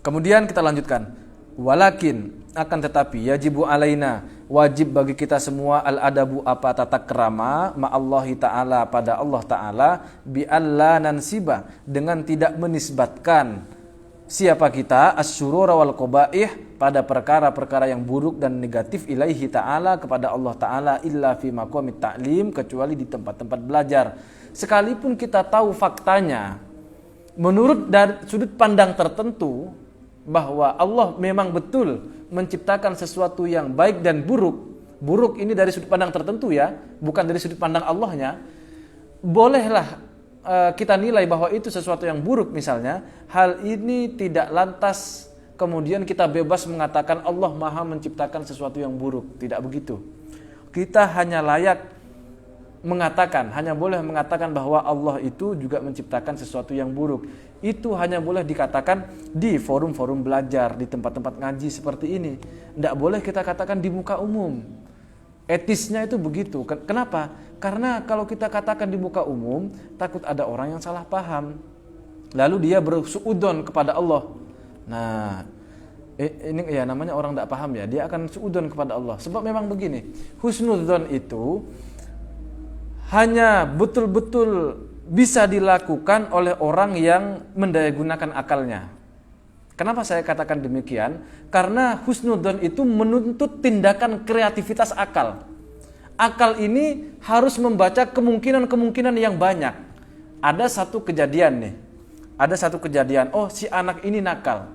Kemudian kita lanjutkan. Walakin, akan tetapi yajibu alaina, wajib bagi kita semua al-adabu apa tata krama ma'allahi ta'ala pada Allah ta'ala bi'alla nansiba, dengan tidak menisbatkan siapa kita asyurura wal qabaih pada perkara-perkara yang buruk dan negatif ilaihi ta'ala kepada Allah ta'ala illa fi maqamit ta'lim, kecuali di tempat-tempat belajar. Sekalipun kita tahu faktanya menurut dari sudut pandang tertentu bahwa Allah memang betul menciptakan sesuatu yang baik dan buruk. Buruk ini dari sudut pandang tertentu ya, bukan dari sudut pandang Allahnya. Bolehlah kita nilai bahwa itu sesuatu yang buruk misalnya. Hal ini tidak lantas kemudian kita bebas mengatakan Allah maha menciptakan sesuatu yang buruk. Tidak begitu. Kita hanya layak mengatakan, hanya boleh mengatakan bahwa Allah itu juga menciptakan sesuatu yang buruk. Itu hanya boleh dikatakan di forum-forum belajar, di tempat-tempat ngaji seperti ini. Tidak boleh kita katakan di muka umum. Etisnya itu begitu. Kenapa? Karena kalau kita katakan di muka umum, takut ada orang yang salah paham. Lalu dia bersuudzon kepada Allah. Nah, ini ya namanya orang tidak paham ya. Dia akan suudzon kepada Allah. Sebab memang begini, husnudzon itu hanya betul-betul bisa dilakukan oleh orang yang mendayagunakan akalnya. Kenapa saya katakan demikian? Karena husnudzon itu menuntut tindakan kreativitas akal. Akal ini harus membaca kemungkinan-kemungkinan yang banyak. Ada satu kejadian nih. Ada satu kejadian, oh si anak ini nakal.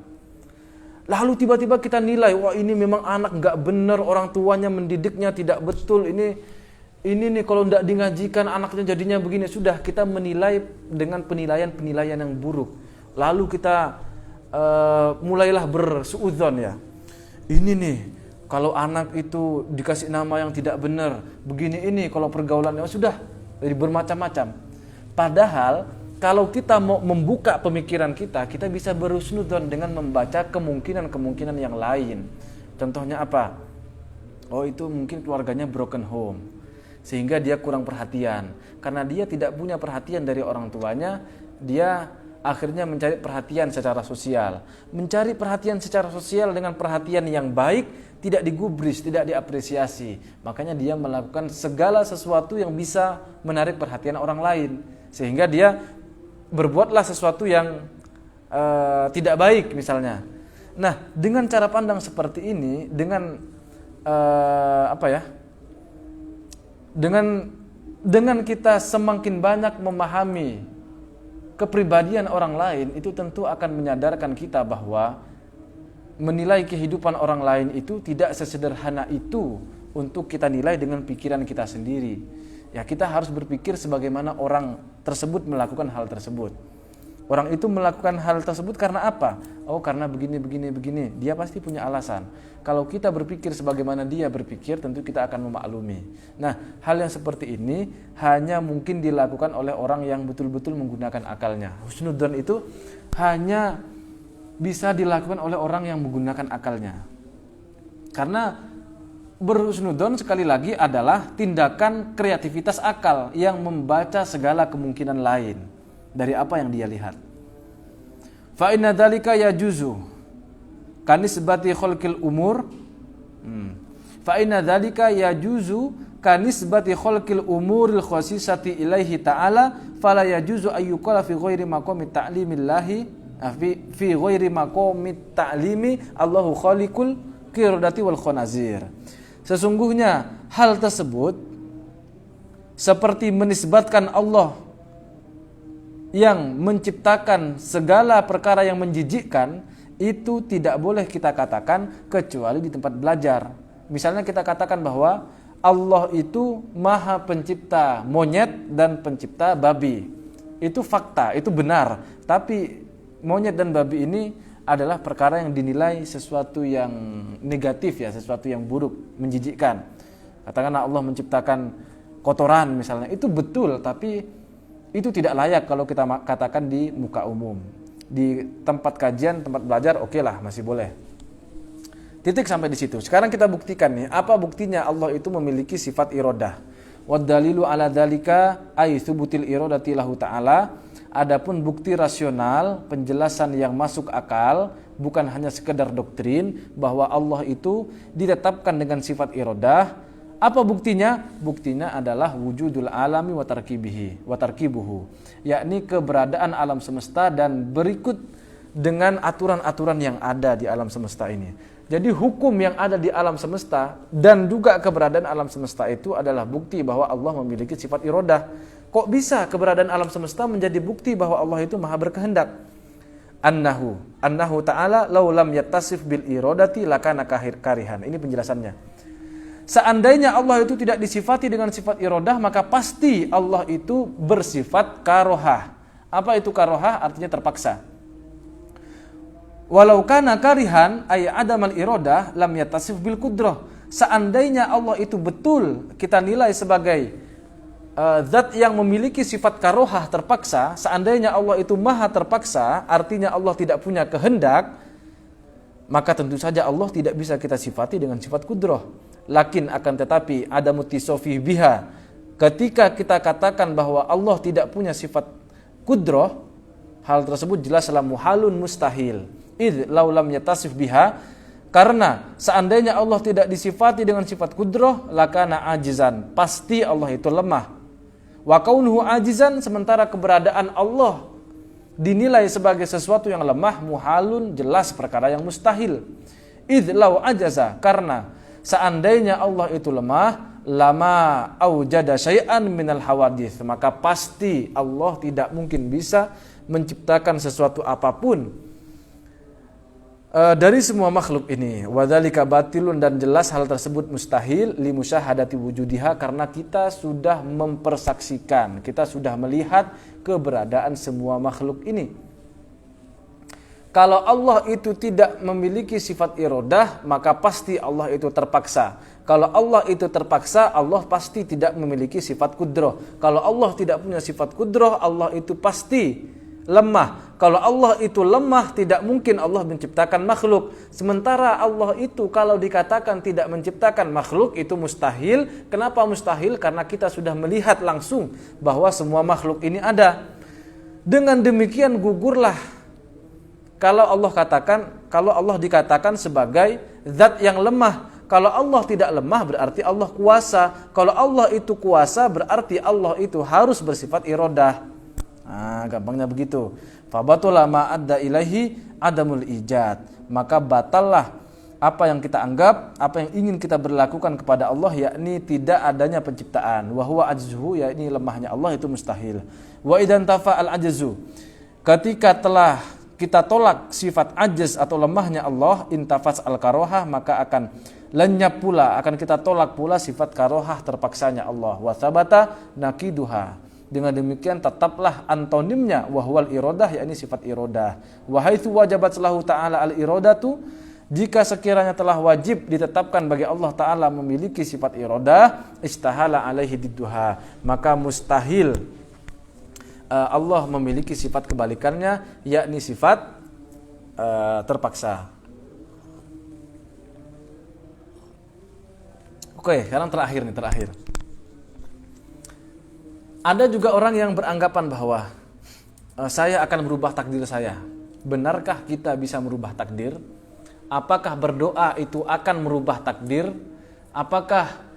Lalu tiba-tiba kita nilai, wah ini memang anak gak benar, orang tuanya mendidiknya tidak betul, ini nih kalau tidak dingajikan anaknya jadinya begini. Sudah kita menilai dengan penilaian-penilaian yang buruk. Lalu kita mulailah bersuudzon ya. Ini nih kalau anak itu dikasih nama yang tidak benar, begini ini kalau pergaulannya sudah jadi bermacam-macam. Padahal kalau kita mau membuka pemikiran kita bisa berhusnudzon dengan membaca kemungkinan-kemungkinan yang lain. Contohnya apa? Oh itu mungkin keluarganya broken home, sehingga dia kurang perhatian. Karena dia tidak punya perhatian dari orang tuanya, dia akhirnya mencari perhatian secara sosial. Mencari perhatian secara sosial dengan perhatian yang baik, tidak digubris, tidak diapresiasi. Makanya dia melakukan segala sesuatu yang bisa menarik perhatian orang lain. Sehingga dia berbuatlah sesuatu yang tidak baik misalnya. Nah, dengan cara pandang seperti ini, dengan dengan kita semakin banyak memahami kepribadian orang lain itu tentu akan menyadarkan kita bahwa menilai kehidupan orang lain itu tidak sesederhana itu untuk kita nilai dengan pikiran kita sendiri. Ya, kita harus berpikir sebagaimana orang tersebut melakukan hal tersebut. Orang itu melakukan hal tersebut karena apa? Oh, karena begini. Dia pasti punya alasan. Kalau kita berpikir sebagaimana dia berpikir, tentu kita akan memaklumi. Nah, hal yang seperti ini hanya mungkin dilakukan oleh orang yang betul-betul menggunakan akalnya. Husnudzon itu hanya bisa dilakukan oleh orang yang menggunakan akalnya. Karena berhusnudzon sekali lagi adalah tindakan kreativitas akal yang membaca segala kemungkinan lain dari apa yang dia lihat. Fa inna dzalika yajuzu kanisbati khalqil umur. Fa inna dzalika yajuzu kanisbati khalqil umuril khassisati ilaihi ta'ala fala yajuzu ayyuqala fi ghairi maqami ta'limillahi fi ghairi maqami ta'limi Allahu khaliqul qiradati wal khanazir. Sesungguhnya hal tersebut seperti menisbatkan Allah yang menciptakan segala perkara yang menjijikkan, itu tidak boleh kita katakan kecuali di tempat belajar. Misalnya kita katakan bahwa Allah itu maha pencipta monyet dan pencipta babi. Itu fakta, itu benar. Tapi monyet dan babi ini adalah perkara yang dinilai sesuatu yang negatif, ya, sesuatu yang buruk, menjijikkan. Katakanlah Allah menciptakan kotoran misalnya, itu betul, tapi itu tidak layak kalau kita katakan di muka umum. Di tempat kajian, tempat belajar, oke lah, masih boleh. Titik sampai di situ. Sekarang kita buktikan nih, apa buktinya Allah itu memiliki sifat iradah. Wad dalilu ala dzalika ay thubutil iradati lahu ta'ala. Adapun bukti rasional, penjelasan yang masuk akal, bukan hanya sekedar doktrin bahwa Allah itu ditetapkan dengan sifat iradah. Apa buktinya? Buktinya adalah wujudul alami wa tarkibuhu, yakni keberadaan alam semesta dan berikut dengan aturan-aturan yang ada di alam semesta ini. Jadi hukum yang ada di alam semesta dan juga keberadaan alam semesta itu adalah bukti bahwa Allah memiliki sifat iradah. Kok bisa keberadaan alam semesta menjadi bukti bahwa Allah itu maha berkehendak? Annahu ta'ala law lam yattasif bil iradati lakana karihan. Ini penjelasannya. Seandainya Allah itu tidak disifati dengan sifat iradah, maka pasti Allah itu bersifat karohah. Apa itu karohah? Artinya terpaksa. Walau kana karihan ay adamal iradah lam yattasif bil qudrah. Seandainya Allah itu betul kita nilai sebagai zat yang memiliki sifat karohah terpaksa, seandainya Allah itu maha terpaksa, artinya Allah tidak punya kehendak, maka tentu saja Allah tidak bisa kita sifati dengan sifat kudrah. Lakin akan tetapi ada mutisofi biha, ketika kita katakan bahwa Allah tidak punya sifat kudrah, hal tersebut jelaslah muhalun mustahil. Idh laulam yatasif biha, karena seandainya Allah tidak disifati dengan sifat kudrah, lakana ajizan, pasti Allah itu lemah. Wa kaunuhu ajizan, sementara keberadaan Allah dinilai sebagai sesuatu yang lemah, muhalun, jelas perkara yang mustahil. Idh lau ajaza, karena seandainya Allah itu lemah, lama aujada syai'an minal hawadith, maka pasti Allah tidak mungkin bisa menciptakan sesuatu apapun dari semua makhluk ini. Wadzalika batilun, dan jelas hal tersebut mustahil li musyahadati wujudiha, karena kita sudah mempersaksikan, kita sudah melihat keberadaan semua makhluk ini. Kalau Allah itu tidak memiliki sifat iradah, maka pasti Allah itu terpaksa. Kalau Allah itu terpaksa, Allah pasti tidak memiliki sifat kudrah. Kalau Allah tidak punya sifat kudrah, Allah itu pasti lemah. Kalau Allah itu lemah, tidak mungkin Allah menciptakan makhluk. Sementara Allah itu kalau dikatakan tidak menciptakan makhluk, itu mustahil. Kenapa mustahil? Karena kita sudah melihat langsung bahwa semua makhluk ini ada. Dengan demikian gugurlah kalau Allah dikatakan sebagai zat yang lemah. Kalau Allah tidak lemah berarti Allah kuasa. Kalau Allah itu kuasa berarti Allah itu harus bersifat iradah. Gampangnya begitu. Fabatula ma'adda ilaihi adamul ijad. Maka batallah apa yang kita anggap, apa yang ingin kita berlakukan kepada Allah, yakni tidak adanya penciptaan. Wa huwa ajzuhu, yakni lemahnya Allah itu mustahil. Wa idan tafa'al ajzu, ketika telah kita tolak sifat ajaz atau lemahnya Allah, intafas al-karohah, maka akan lenyap pula, akan kita tolak pula sifat karohah terpaksanya Allah. Wa thabata naqiduha. Dengan demikian tetaplah antonimnya wahwal iradah, yakni sifat iradah. Wa haitsu wajabat lahu ta'ala al-iradatu, jika sekiranya telah wajib ditetapkan bagi Allah Ta'ala memiliki sifat iradah, istahala alaihi didduha, maka mustahil Allah memiliki sifat kebalikannya, yakni sifat terpaksa. Oke, sekarang terakhir. Ada juga orang yang beranggapan bahwa saya akan merubah takdir saya. Benarkah kita bisa merubah takdir? Apakah berdoa itu akan merubah takdir? Apakah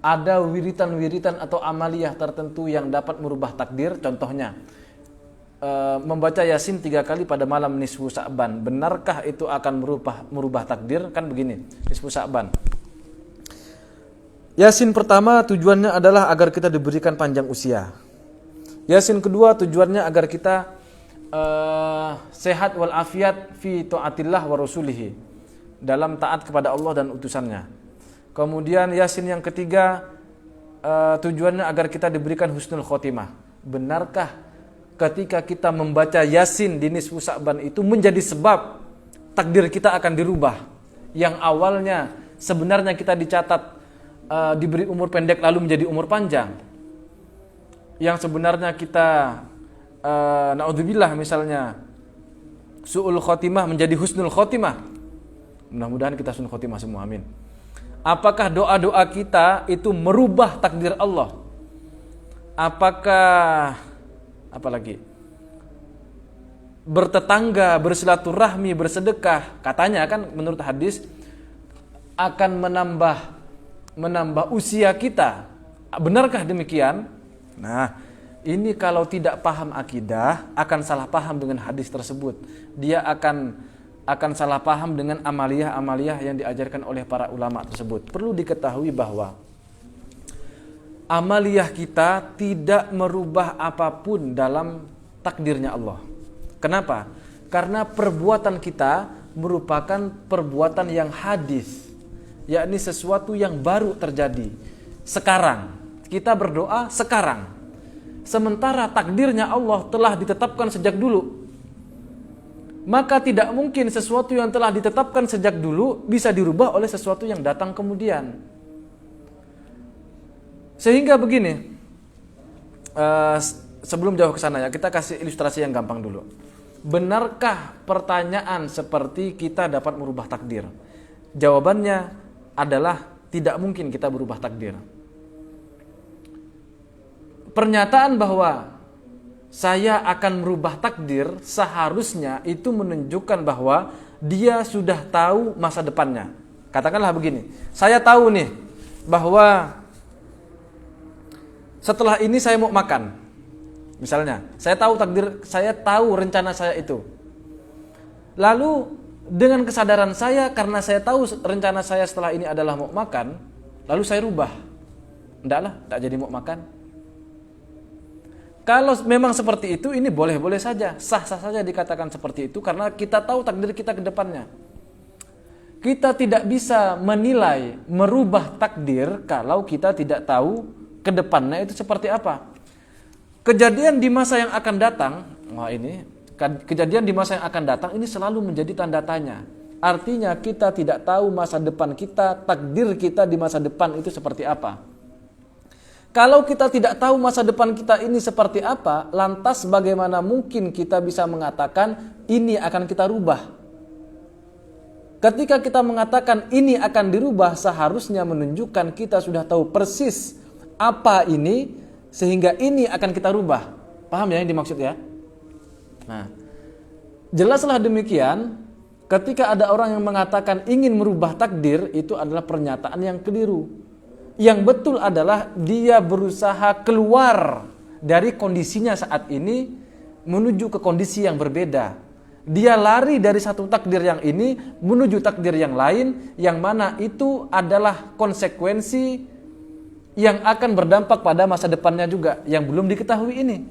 ada wiritan-wiritan atau amaliyah tertentu yang dapat merubah takdir? Contohnya, membaca Yasin 3 kali pada malam nisfu Sa'ban. Benarkah itu akan merubah takdir? Kan begini, nisfu Sa'ban. Yasin pertama tujuannya adalah agar kita diberikan panjang usia. Yasin kedua tujuannya agar kita sehat walafiat fi taatillah wa rasulihi, dalam taat kepada Allah dan utusannya. Kemudian Yasin yang ketiga tujuannya agar kita diberikan husnul khotimah. Benarkah ketika kita membaca Yasin di nisfu Sa'ban itu menjadi sebab takdir kita akan dirubah? Yang awalnya sebenarnya kita dicatat diberi umur pendek lalu menjadi umur panjang, yang sebenarnya kita naudzubillah misalnya su'ul khotimah menjadi husnul khotimah. Mudah-mudahan kita husnul khotimah semua, amin. Apakah doa-doa kita itu merubah takdir Allah? Apakah apalagi bertetangga, bersilaturahmi, bersedekah, katanya kan menurut hadis akan menambah usia kita. Benarkah demikian? Nah, ini kalau tidak paham akidah akan salah paham dengan hadis tersebut. Dia akan salah paham dengan amaliyah-amaliyah yang diajarkan oleh para ulama tersebut. Perlu diketahui bahwa amaliyah kita tidak merubah apapun dalam takdirnya Allah. Kenapa? Karena perbuatan kita merupakan perbuatan yang hadis, yakni sesuatu yang baru terjadi sekarang. Kita berdoa sekarang, sementara takdirnya Allah telah ditetapkan sejak dulu. Maka tidak mungkin sesuatu yang telah ditetapkan sejak dulu bisa dirubah oleh sesuatu yang datang kemudian. Sehingga begini, sebelum jauh ke sana ya, kita kasih ilustrasi yang gampang dulu. Benarkah pertanyaan seperti kita dapat merubah takdir? Jawabannya adalah tidak mungkin kita berubah takdir. Pernyataan bahwa saya akan merubah takdir seharusnya itu menunjukkan bahwa dia sudah tahu masa depannya. Katakanlah begini, saya tahu nih bahwa setelah ini saya mau makan. Misalnya, saya tahu takdir, saya tahu rencana saya itu. Lalu dengan kesadaran saya, karena saya tahu rencana saya setelah ini adalah mau makan, lalu saya rubah. Enggak jadi mau makan. Kalau memang seperti itu, ini boleh-boleh saja, sah-sah saja dikatakan seperti itu, karena kita tahu takdir kita ke depannya. Kita tidak bisa menilai, merubah takdir kalau kita tidak tahu ke depannya itu seperti apa. Kejadian di masa yang akan datang, kejadian di masa yang akan datang ini selalu menjadi tanda tanya. Artinya kita tidak tahu masa depan kita, takdir kita di masa depan itu seperti apa. Kalau kita tidak tahu masa depan kita ini seperti apa, lantas bagaimana mungkin kita bisa mengatakan ini akan kita rubah? Ketika kita mengatakan ini akan dirubah, seharusnya menunjukkan kita sudah tahu persis apa ini, sehingga ini akan kita rubah. Paham ya yang dimaksud ya? Nah, jelaslah demikian. Ketika ada orang yang mengatakan ingin merubah takdir, itu adalah pernyataan yang keliru. Yang betul adalah dia berusaha keluar dari kondisinya saat ini menuju ke kondisi yang berbeda. Dia lari dari satu takdir yang ini menuju takdir yang lain, yang mana itu adalah konsekuensi yang akan berdampak pada masa depannya juga yang belum diketahui ini.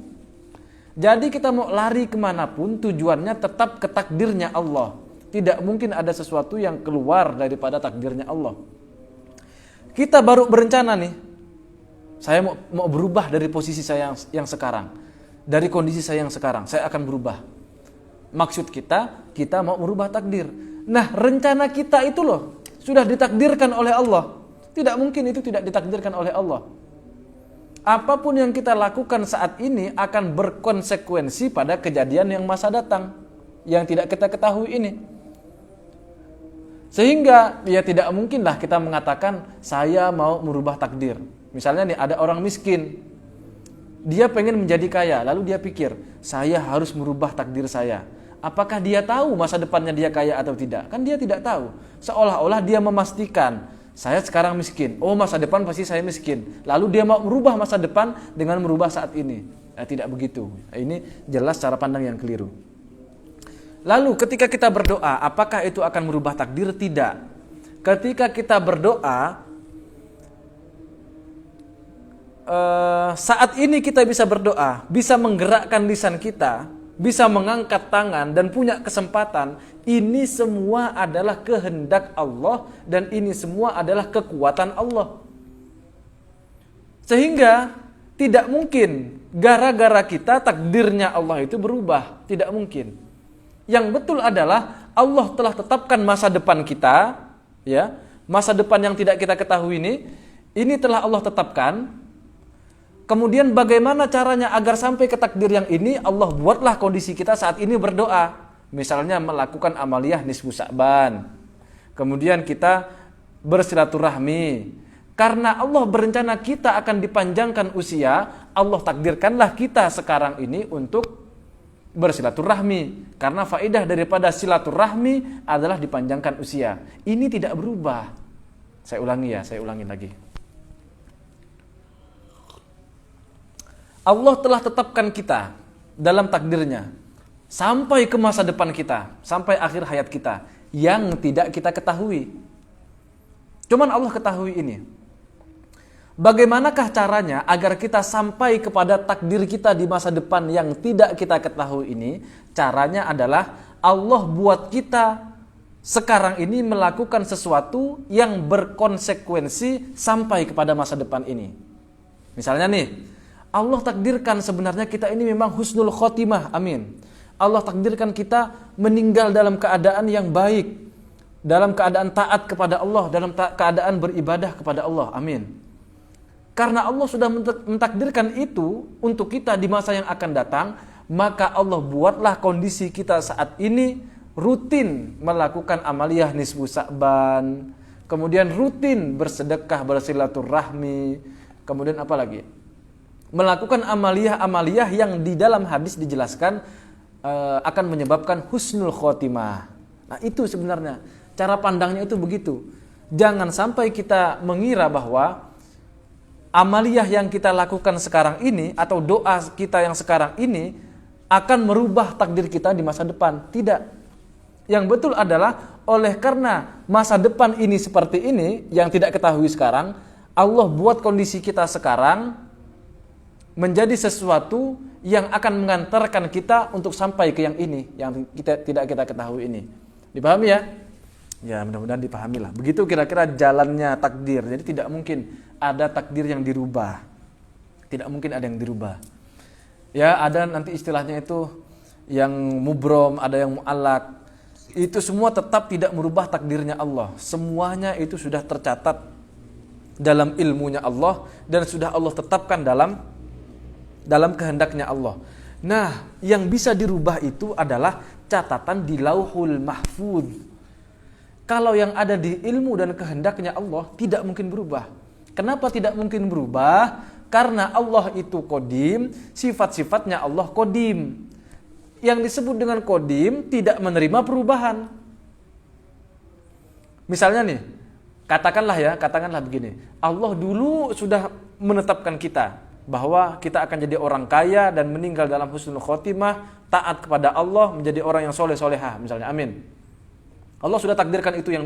Jadi kita mau lari kemanapun tujuannya tetap ke takdirnya Allah. Tidak mungkin ada sesuatu yang keluar daripada takdirnya Allah. Kita baru berencana nih, saya mau berubah dari posisi saya yang sekarang, dari kondisi saya yang sekarang, saya akan berubah. Maksud kita mau merubah takdir. Nah, rencana kita itu loh sudah ditakdirkan oleh Allah. Tidak mungkin itu tidak ditakdirkan oleh Allah. Apapun yang kita lakukan saat ini akan berkonsekuensi pada kejadian yang masa datang yang tidak kita ketahui ini. Sehingga ya tidak mungkinlah kita mengatakan saya mau merubah takdir. Misalnya nih ada orang miskin, dia pengen menjadi kaya, lalu dia pikir saya harus merubah takdir saya. Apakah dia tahu masa depannya dia kaya atau tidak? Kan dia tidak tahu. Seolah-olah dia memastikan saya sekarang miskin, oh masa depan pasti saya miskin. Lalu dia mau merubah masa depan dengan merubah saat ini. Tidak begitu. Ini jelas cara pandang yang keliru. Lalu ketika kita berdoa, apakah itu akan merubah takdir? Tidak. Ketika kita berdoa, saat ini kita bisa berdoa, bisa menggerakkan lisan kita, bisa mengangkat tangan dan punya kesempatan. Ini semua adalah kehendak Allah dan ini semua adalah kekuatan Allah. Sehingga tidak mungkin gara-gara kita takdirnya Allah itu berubah. Tidak mungkin. Yang betul adalah Allah telah tetapkan masa depan kita, ya, masa depan yang tidak kita ketahui ini telah Allah tetapkan. Kemudian bagaimana caranya agar sampai ke takdir yang ini? Allah buatlah kondisi kita saat ini berdoa. Misalnya melakukan amaliyah nisfu Sya'ban. Kemudian kita bersilaturahmi. Karena Allah berencana kita akan dipanjangkan usia, Allah takdirkanlah kita sekarang ini untuk bersilaturahmi. Karena faedah daripada silaturahmi adalah dipanjangkan usia. Ini tidak berubah. Saya ulangi lagi. Allah telah tetapkan kita dalam takdirnya sampai ke masa depan kita, sampai akhir hayat kita yang tidak kita ketahui. Cuman Allah ketahui ini. Bagaimanakah caranya agar kita sampai kepada takdir kita di masa depan yang tidak kita ketahui ini? Caranya adalah Allah buat kita sekarang ini melakukan sesuatu yang berkonsekuensi sampai kepada masa depan ini. Misalnya nih, Allah takdirkan sebenarnya kita ini memang husnul khotimah, amin. Allah takdirkan kita meninggal dalam keadaan yang baik, dalam keadaan taat kepada Allah, dalam keadaan beribadah kepada Allah, amin. Karena Allah sudah mentakdirkan itu untuk kita di masa yang akan datang, maka Allah buatlah kondisi kita saat ini rutin melakukan amaliyah nisfu Sya'ban, kemudian rutin bersedekah, bersilaturahmi, kemudian apa lagi? Melakukan amaliyah yang di dalam hadis dijelaskan akan menyebabkan husnul khotimah. Nah itu sebenarnya cara pandangnya itu begitu. Jangan sampai kita mengira bahwa amaliyah yang kita lakukan sekarang ini atau doa kita yang sekarang ini akan merubah takdir kita di masa depan. Tidak. Yang betul adalah oleh karena masa depan ini seperti ini yang tidak ketahui sekarang, Allah buat kondisi kita sekarang menjadi sesuatu yang akan mengantarkan kita untuk sampai ke yang ini, yang tidak kita ketahui ini. Dipahami ya? Ya mudah-mudahan dipahami lah. Begitu kira-kira jalannya takdir. Jadi tidak mungkin ada takdir yang dirubah. Tidak mungkin ada yang dirubah. Ya ada nanti istilahnya itu yang mubrom, ada yang mu'allak. Itu semua tetap tidak merubah takdirnya Allah. Semuanya itu sudah tercatat dalam ilmunya Allah dan sudah Allah tetapkan dalam kehendaknya Allah. Nah, yang bisa dirubah itu adalah catatan di Lauhul Mahfuz. Kalau yang ada di ilmu dan kehendaknya Allah tidak mungkin berubah. Kenapa tidak mungkin berubah? Karena Allah itu Qadim, sifat-sifatnya Allah Qadim. Yang disebut dengan Qadim tidak menerima perubahan. Misalnya nih, katakanlah begini. Allah dulu sudah menetapkan kita bahwa kita akan jadi orang kaya dan meninggal dalam husnul khotimah, taat kepada Allah, menjadi orang yang soleh-solehah misalnya, amin. Allah sudah takdirkan itu yang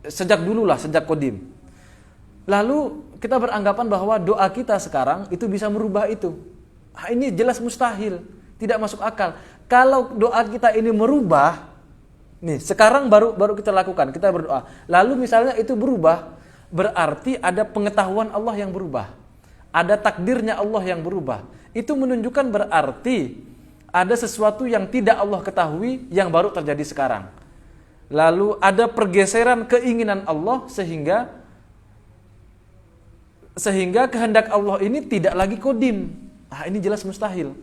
sejak dulu lah, sejak Qadim. Lalu kita beranggapan bahwa doa kita sekarang itu bisa merubah itu. Ini jelas mustahil, tidak masuk akal. Kalau doa kita ini merubah, nih sekarang baru kita lakukan, kita berdoa. Lalu misalnya itu berubah, berarti ada pengetahuan Allah yang berubah. Ada takdirnya Allah yang berubah. Itu menunjukkan berarti ada sesuatu yang tidak Allah ketahui yang baru terjadi sekarang. Lalu ada pergeseran keinginan Allah sehingga kehendak Allah ini tidak lagi kodim. Ini jelas mustahil.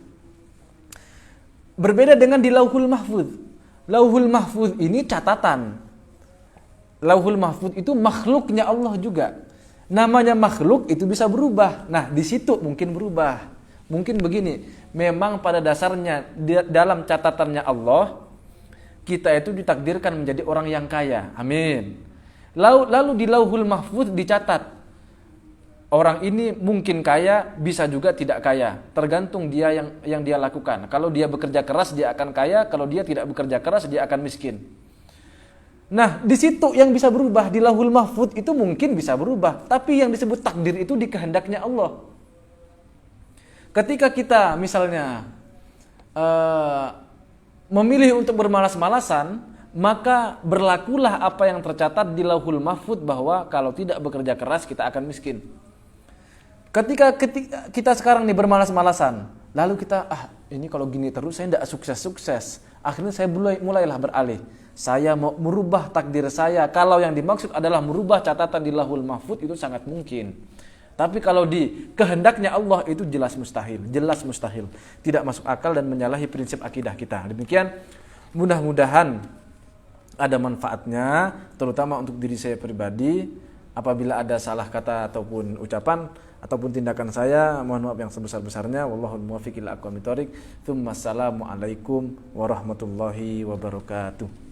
Berbeda dengan di Lauhul Mahfuz. Lauhul Mahfuz ini catatan. Lauhul Mahfuz itu makhluknya Allah juga. Namanya makhluk itu bisa berubah. Nah, di situ mungkin berubah. Mungkin begini, memang pada dasarnya dalam catatannya Allah, kita itu ditakdirkan menjadi orang yang kaya. Amin. Lalu di Lauhul Mahfuz dicatat, orang ini mungkin kaya, bisa juga tidak kaya. Tergantung dia yang dia lakukan. Kalau dia bekerja keras, dia akan kaya. Kalau dia tidak bekerja keras, dia akan miskin. Nah, di situ yang bisa berubah, di Lauhul Mahfuz itu mungkin bisa berubah. Tapi yang disebut takdir itu di kehendaknya Allah. Ketika kita misalnya memilih untuk bermalas-malasan, maka berlakulah apa yang tercatat di Lauhul Mahfuz bahwa kalau tidak bekerja keras kita akan miskin. Ketika kita sekarang nih bermalas-malasan, lalu kita ini kalau gini terus saya tidak sukses-sukses. Akhirnya saya mulailah beralih. Saya mau merubah takdir saya. Kalau yang dimaksud adalah merubah catatan di Lauhul Mahfuz itu sangat mungkin. Tapi kalau di kehendaknya Allah itu jelas mustahil, tidak masuk akal dan menyalahi prinsip akidah kita. Demikian, mudah-mudahan ada manfaatnya, terutama untuk diri saya pribadi. Apabila ada salah kata ataupun ucapan ataupun tindakan saya, mohon maaf yang sebesar-besarnya. Wallahul muwaffiq ila aqwamit thoriq. Tsumma assalamu alaikum warahmatullahi wabarakatuh.